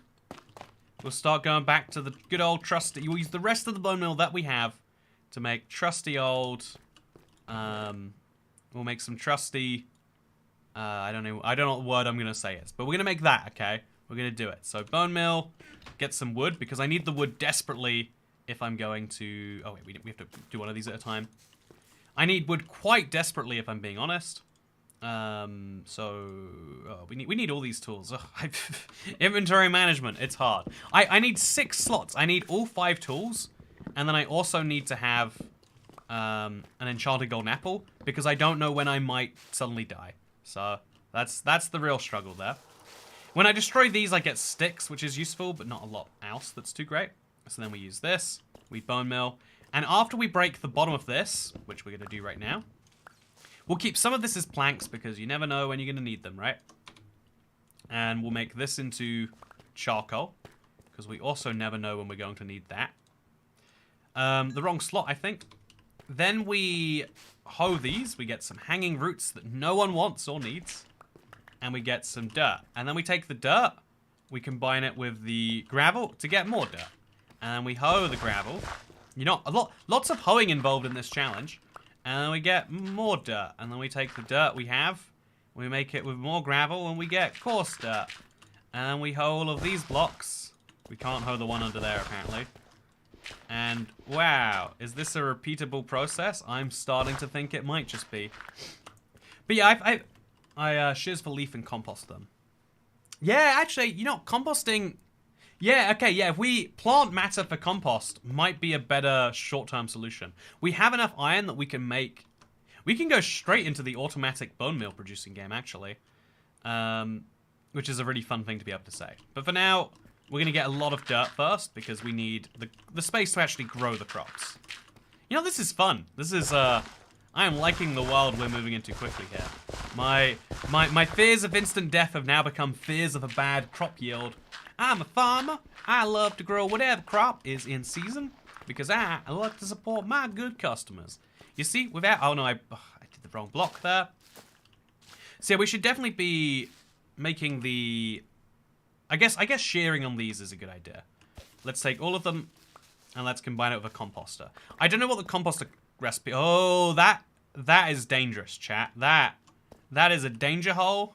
back to the good old trusty... We'll use the rest of the bone meal that we have to make trusty old... we'll make some trusty... I don't know what word I'm going to say is. But we're going to make that, okay? We're going to do it. So bone meal, get some wood, because I need the wood desperately if I'm going to... Oh, wait, we have to do one of these at a time. I need wood quite desperately, if I'm being honest. We need all these tools. Ugh, inventory management, it's hard. I need 6 slots. I need all 5 tools, and then I also need to have an enchanted golden apple because I don't know when I might suddenly die. So that's the real struggle there. When I destroy these, I get sticks, which is useful, but not a lot else that's too great. So then we use this. We bone meal. And after we break the bottom of this, which we're going to do right now, we'll keep some of this as planks because you never know when you're going to need them, right? And we'll make this into charcoal because we also never know when we're going to need that. The wrong slot, I think. Then we hoe these. We get some hanging roots that no one wants or needs. And we get some dirt. And then we take the dirt, we combine it with the gravel to get more dirt. And then we hoe the gravel. You know, lots of hoeing involved in this challenge. And then we get more dirt. And then we take the dirt we have, we make it with more gravel, and we get coarse dirt. And then we hoe all of these blocks. We can't hoe the one under there, apparently. And, wow, is this a repeatable process? I'm starting to think it might just be. But yeah, I shears for leaf and compost them. Yeah, actually, you know, composting... Yeah, okay, yeah, if we plant matter for compost, might be a better short-term solution. We have enough iron that we can make... We can go straight into the automatic bone meal producing game, actually. Which is a really fun thing to be able to say. But for now, we're going to get a lot of dirt first, because we need the space to actually grow the crops. You know, this is fun. This is, I am liking the world we're moving into quickly here. My fears of instant death have now become fears of a bad crop yield. I'm a farmer. I love to grow whatever crop is in season because I like to support my good customers. You see, without... Oh, no, I did the wrong block there. So, yeah, we should definitely be making the... I guess shearing on these is a good idea. Let's take all of them and let's combine it with a composter. I don't know what the composter recipe... Oh, that is dangerous, chat. That is a danger hole,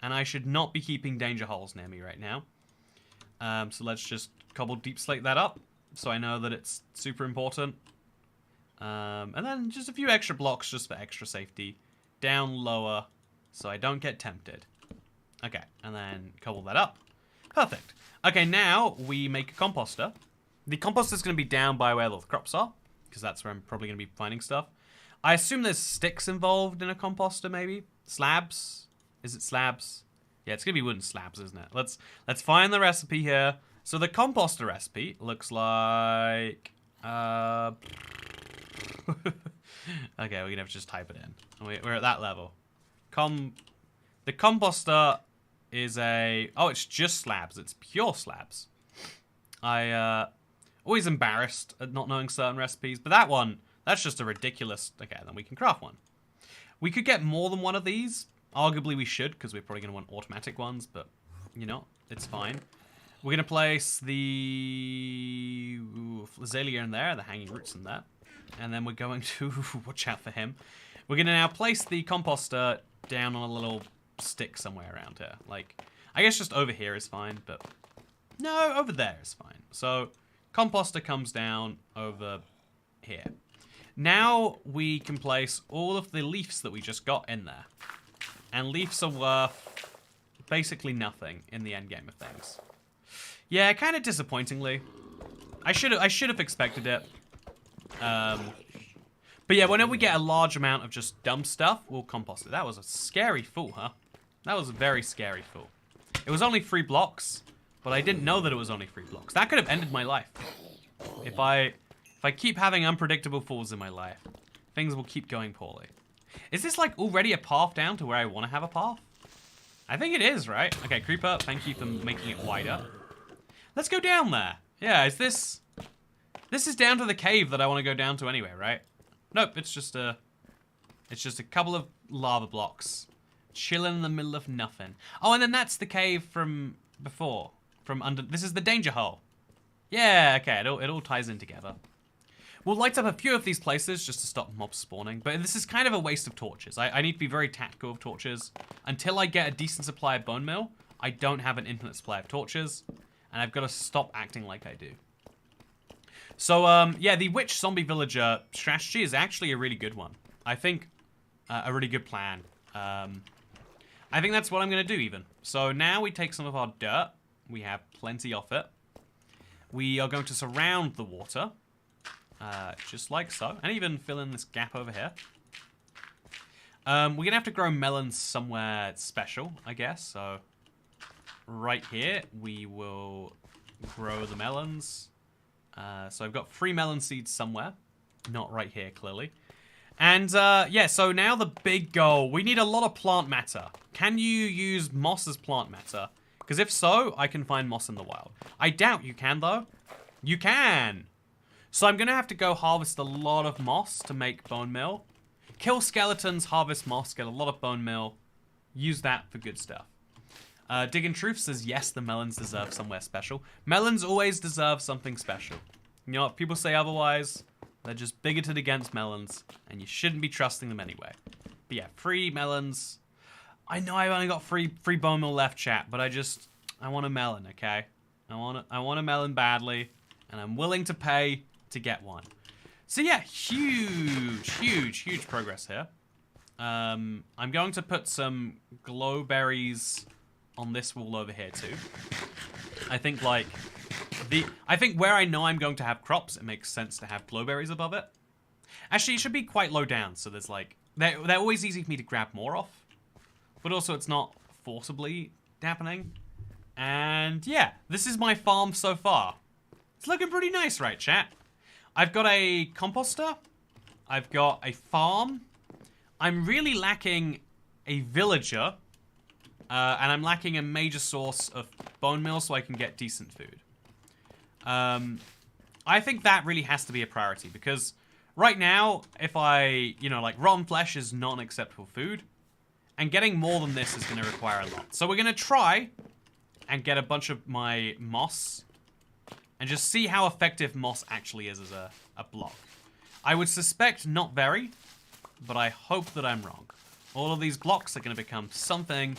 and I should not be keeping danger holes near me right now. So let's just cobble deep slate that up so I know that it's super important. And then just a few extra blocks just for extra safety. Down lower so I don't get tempted. Okay, and then cobble that up. Perfect. Okay, now we make a composter. The composter is going to be down by where all the crops are because that's where I'm probably going to be finding stuff. I assume there's sticks involved in a composter, maybe? Slabs? Is it slabs? Yeah, it's gonna be wooden slabs, isn't it? Let's find the recipe here. So the composter recipe looks like okay, we're gonna have to just type it in. We're at that level. The composter is it's just slabs. It's pure slabs. Always embarrassed at not knowing certain recipes, but that's just a ridiculous. Okay, then we can craft one. We could get more than one of these. Arguably we should, because we're probably going to want automatic ones, but, you know, it's fine. We're going to place the azalea in there, the hanging roots in there. And then we're going to, watch out for him. We're going to now place the composter down on a little stick somewhere around here. Like, I guess just over here is fine, but no, over there is fine. So, composter comes down over here. Now we can place all of the leaves that we just got in there. And leaves are worth basically nothing in the end game of things. Yeah, kind of disappointingly. I should have expected it. But yeah, whenever we get a large amount of just dumb stuff, we'll compost it. That was a scary fool, huh? That was a very scary fool. It was only 3 blocks, but I didn't know that it was only 3 blocks. That could have ended my life. If I keep having unpredictable falls in my life, things will keep going poorly. Is this like already a path down to where I want to have a path? I think it is, right? Okay, creeper, thank you for making it wider. Let's go down there. Yeah, is this... This is down to the cave that I want to go down to anyway, right? Nope, it's just a couple of lava blocks. Chilling in the middle of nothing. Oh, and then that's the cave from before. From under... This is the danger hole. Yeah, okay, it all ties in together. We'll light up a few of these places just to stop mobs spawning, but this is kind of a waste of torches. I need to be very tactical of torches. Until I get a decent supply of bone meal, I don't have an infinite supply of torches, and I've got to stop acting like I do. So, yeah, the witch zombie villager strategy is actually a really good one. I think a really good plan. I think that's what I'm going to do, even. So now we take some of our dirt. We have plenty of it. We are going to surround the water. Just like so. And even fill in this gap over here. We're going to have to grow melons somewhere special, I guess. So, right here, we will grow the melons. So I've got 3 melon seeds somewhere. Not right here, clearly. And, yeah, so now the big goal. We need a lot of plant matter. Can you use moss as plant matter? Because if so, I can find moss in the wild. I doubt you can, though. You can! So I'm going to have to go harvest a lot of moss to make bone meal. Kill skeletons, harvest moss, get a lot of bone meal. Use that for good stuff. Diggin' Truth says, yes, the melons deserve somewhere special. Melons always deserve something special. You know, if people say otherwise, they're just bigoted against melons, and you shouldn't be trusting them anyway. But yeah, 3 melons. I know I've only got 3 bone meal left, chat, but I want a melon, okay? I want a melon badly, and I'm willing to pay to get one. So yeah, huge progress here. I'm going to put some glow berries on this wall over here too. I think where I know I'm going to have crops, it makes sense to have glow berries above it. Actually, it should be quite low down, so there's like they're always easy for me to grab more off, but also it's not forcibly happening. And yeah, this is my farm so far. It's looking pretty nice, right, chat? I've got a composter. I've got a farm. I'm really lacking a villager. And I'm lacking a major source of bone meal so I can get decent food. I think that really has to be a priority because right now, if like rotten flesh is not an acceptable food. And getting more than this is going to require a lot. So we're going to try and get a bunch of my moss. And just see how effective moss actually is as a block. I would suspect not very, but I hope that I'm wrong. All of these blocks are going to become something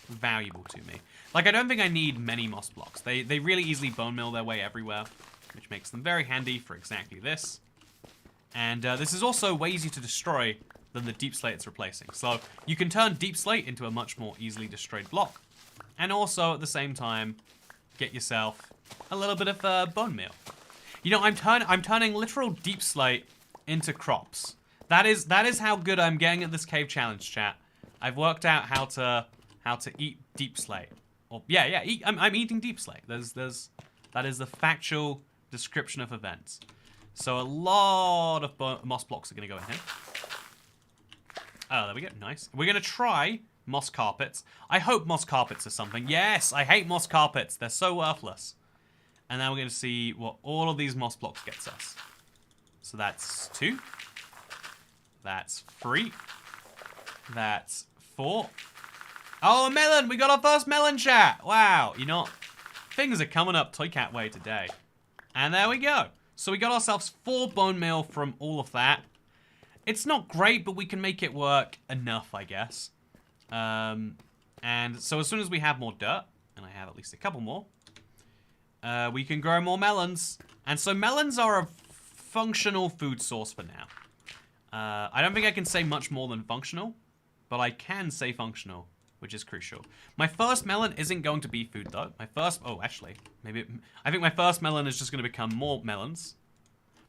valuable to me. Like, I don't think I need many moss blocks. They really easily bone meal their way everywhere, which makes them very handy for exactly this. And this is also way easier to destroy than the deep slate it's replacing. So you can turn deep slate into a much more easily destroyed block. And also, at the same time, get yourself a little bit of bone meal. You know, I'm turning literal deep slate into crops. That is how good I'm getting at this cave challenge, chat. I've worked out how how to eat deep slate. Or yeah, I'm eating deep slate. That is the factual description of events. So a lot of moss blocks are going to go in here. Oh, there we go. Nice. We're going to try moss carpets. I hope moss carpets are something. Yes, I hate moss carpets. They're so worthless. And now we're going to see what all of these moss blocks gets us. So that's 2. That's 3. That's 4. Oh, a melon! We got our first melon, chat! Wow, you know, things are coming up Toycat way today. And there we go. So we got ourselves 4 bone meal from all of that. It's not great, but we can make it work enough, I guess. And so as soon as we have more dirt, and I have at least a couple more, we can grow more melons. And so melons are a functional food source for now. I don't think I can say much more than functional, but I can say functional, which is crucial. My first melon isn't going to be food, though. Actually, I think my first melon is just going to become more melons.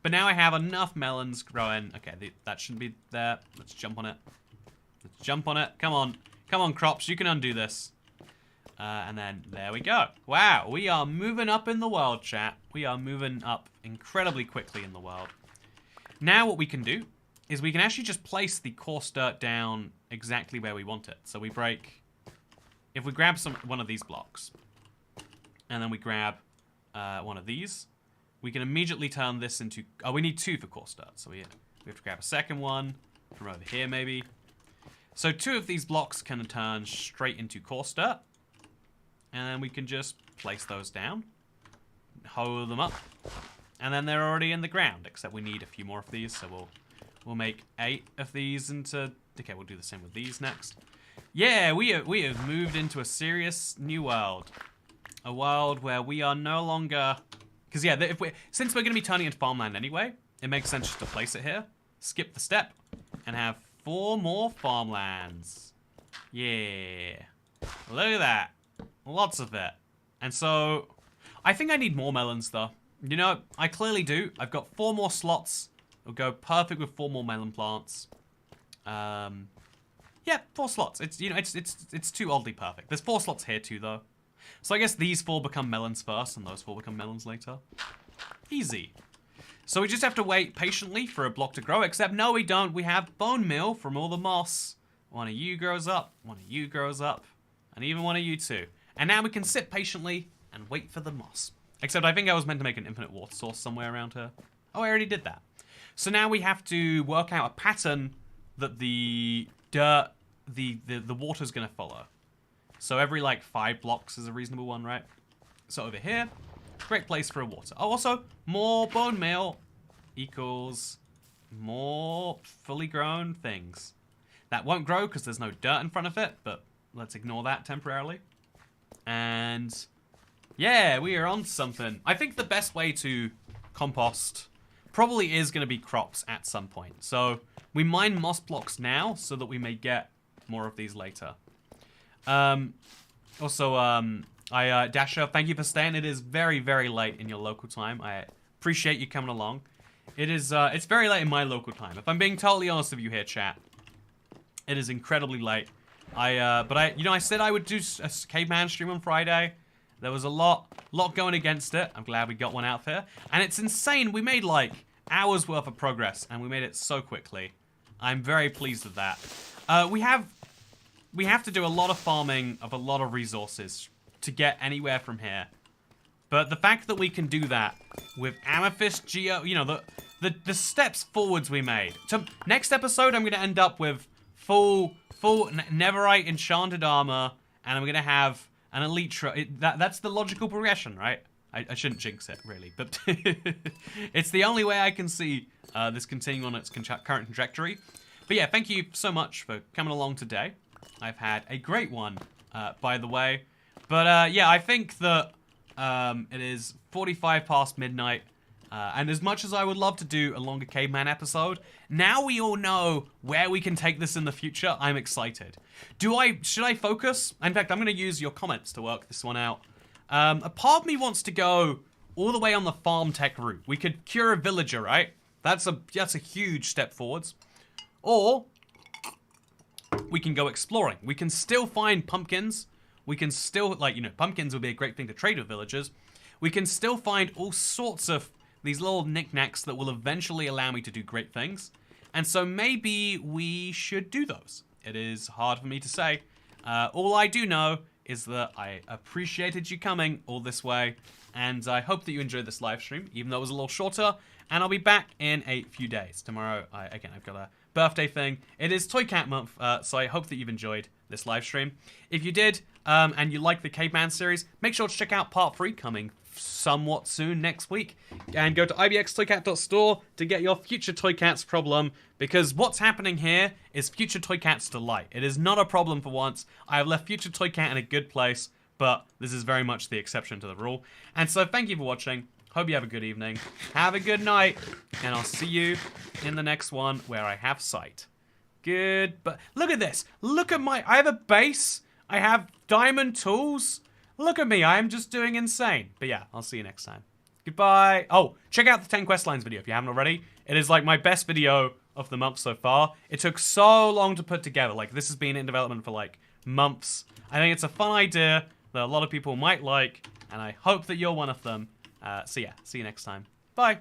But now I have enough melons growing. Okay, that shouldn't be there. Let's jump on it. Let's jump on it. Come on. Come on, crops. You can undo this. And then there we go. Wow, we are moving up in the world, chat. We are moving up incredibly quickly in the world. Now what we can do is we can actually just place the coarse dirt down exactly where we want it. So we break... If we grab one of these blocks, and then we grab one of these, we can immediately turn this into... Oh, we need 2 for coarse dirt. So we have to grab a second one from over here, maybe. So 2 of these blocks can turn straight into coarse dirt. And then we can just place those down, hoe them up, and then they're already in the ground, except we need a few more of these, so we'll make 8 of these into... Okay, we'll do the same with these next. Yeah, we have moved into a serious new world. A world where we are no longer... Because yeah, since we're going to be turning into farmland anyway, it makes sense just to place it here, skip the step, and have 4 more farmlands. Yeah. Look at that. Lots of it. And so, I think I need more melons though. You know, I clearly do. I've got 4 more slots. It'll go perfect with 4 more melon plants. Yeah, 4 slots. It's, you know, it's too oddly perfect. There's 4 slots here too though. So I guess these 4 become melons first and those 4 become melons later. Easy. So we just have to wait patiently for a block to grow, except no we don't. We have bone meal from all the moss. One of you grows up, one of you grows up, and even one of you too. And now we can sit patiently and wait for the moss. Except I think I was meant to make an infinite water source somewhere around here. Oh, I already did that. So now we have to work out a pattern that the dirt, the water's gonna follow. So every like 5 blocks is a reasonable one, right? So over here, great place for a water. Oh, also, more bone meal equals more fully grown things. That won't grow because there's no dirt in front of it, but let's ignore that temporarily. And yeah, we are on something. I think the best way to compost probably is going to be crops at some point. So we mine moss blocks now so that we may get more of these later. Dasher, thank you for staying. It is very, very late in your local time. I appreciate you coming along. It is, it's very late in my local time. If I'm being totally honest with you here, chat, it is incredibly late. I said I would do a caveman stream on Friday. There was a lot going against it. I'm glad we got one out there. And it's insane. We made like hours worth of progress and we made it so quickly. I'm very pleased with that. We have to do a lot of farming of a lot of resources to get anywhere from here. But the fact that we can do that with amethyst geo, you know, the steps forwards we made. Next episode, I'm going to end up with full netherite enchanted armor, and I'm going to have an elite that's the logical progression, right? I shouldn't jinx it, really, but it's the only way I can see this continuing on its current trajectory. But yeah, thank you so much for coming along today. I've had a great one, by the way. But yeah, I think that it is 45 past midnight. And as much as I would love to do a longer Caveman episode, now we all know where we can take this in the future. I'm excited. Should I focus? In fact, I'm going to use your comments to work this one out. A part of me wants to go all the way on the farm tech route. We could cure a villager, right? That's a huge step forwards. Or we can go exploring. We can still find pumpkins. We can still, like, you know, pumpkins would be a great thing to trade with villagers. We can still find all sorts of these little knickknacks that will eventually allow me to do great things. And so maybe we should do those. It is hard for me to say. All I do know is that I appreciated you coming all this way. And I hope that you enjoyed this live stream, even though it was a little shorter. And I'll be back in a few days. Tomorrow, again, I've got a birthday thing. It is Toy Cat Month, so I hope that you've enjoyed this live stream. If you did, and you like the Caveman series, make sure to check out part 3 coming somewhat soon next week. And go to ibxtoycat.store to get your future Toy Cats problem, because what's happening here is future Toy Cat's delight. It is not a problem for once. I have left future Toy Cat in a good place, but this is very much the exception to the rule. And so thank you for watching. Hope you have a good evening. Have a good night. And I'll see you in the next one where I have sight. Good. But look at this. Look at I have a base. I have diamond tools. Look at me. I am just doing insane. But yeah, I'll see you next time. Goodbye. Oh, check out the 10 quest lines video if you haven't already. It is like my best video of the month so far. It took so long to put together. Like, this has been in development for like months. I think it's a fun idea that a lot of people might like, and I hope that you're one of them. So yeah, see you next time. Bye.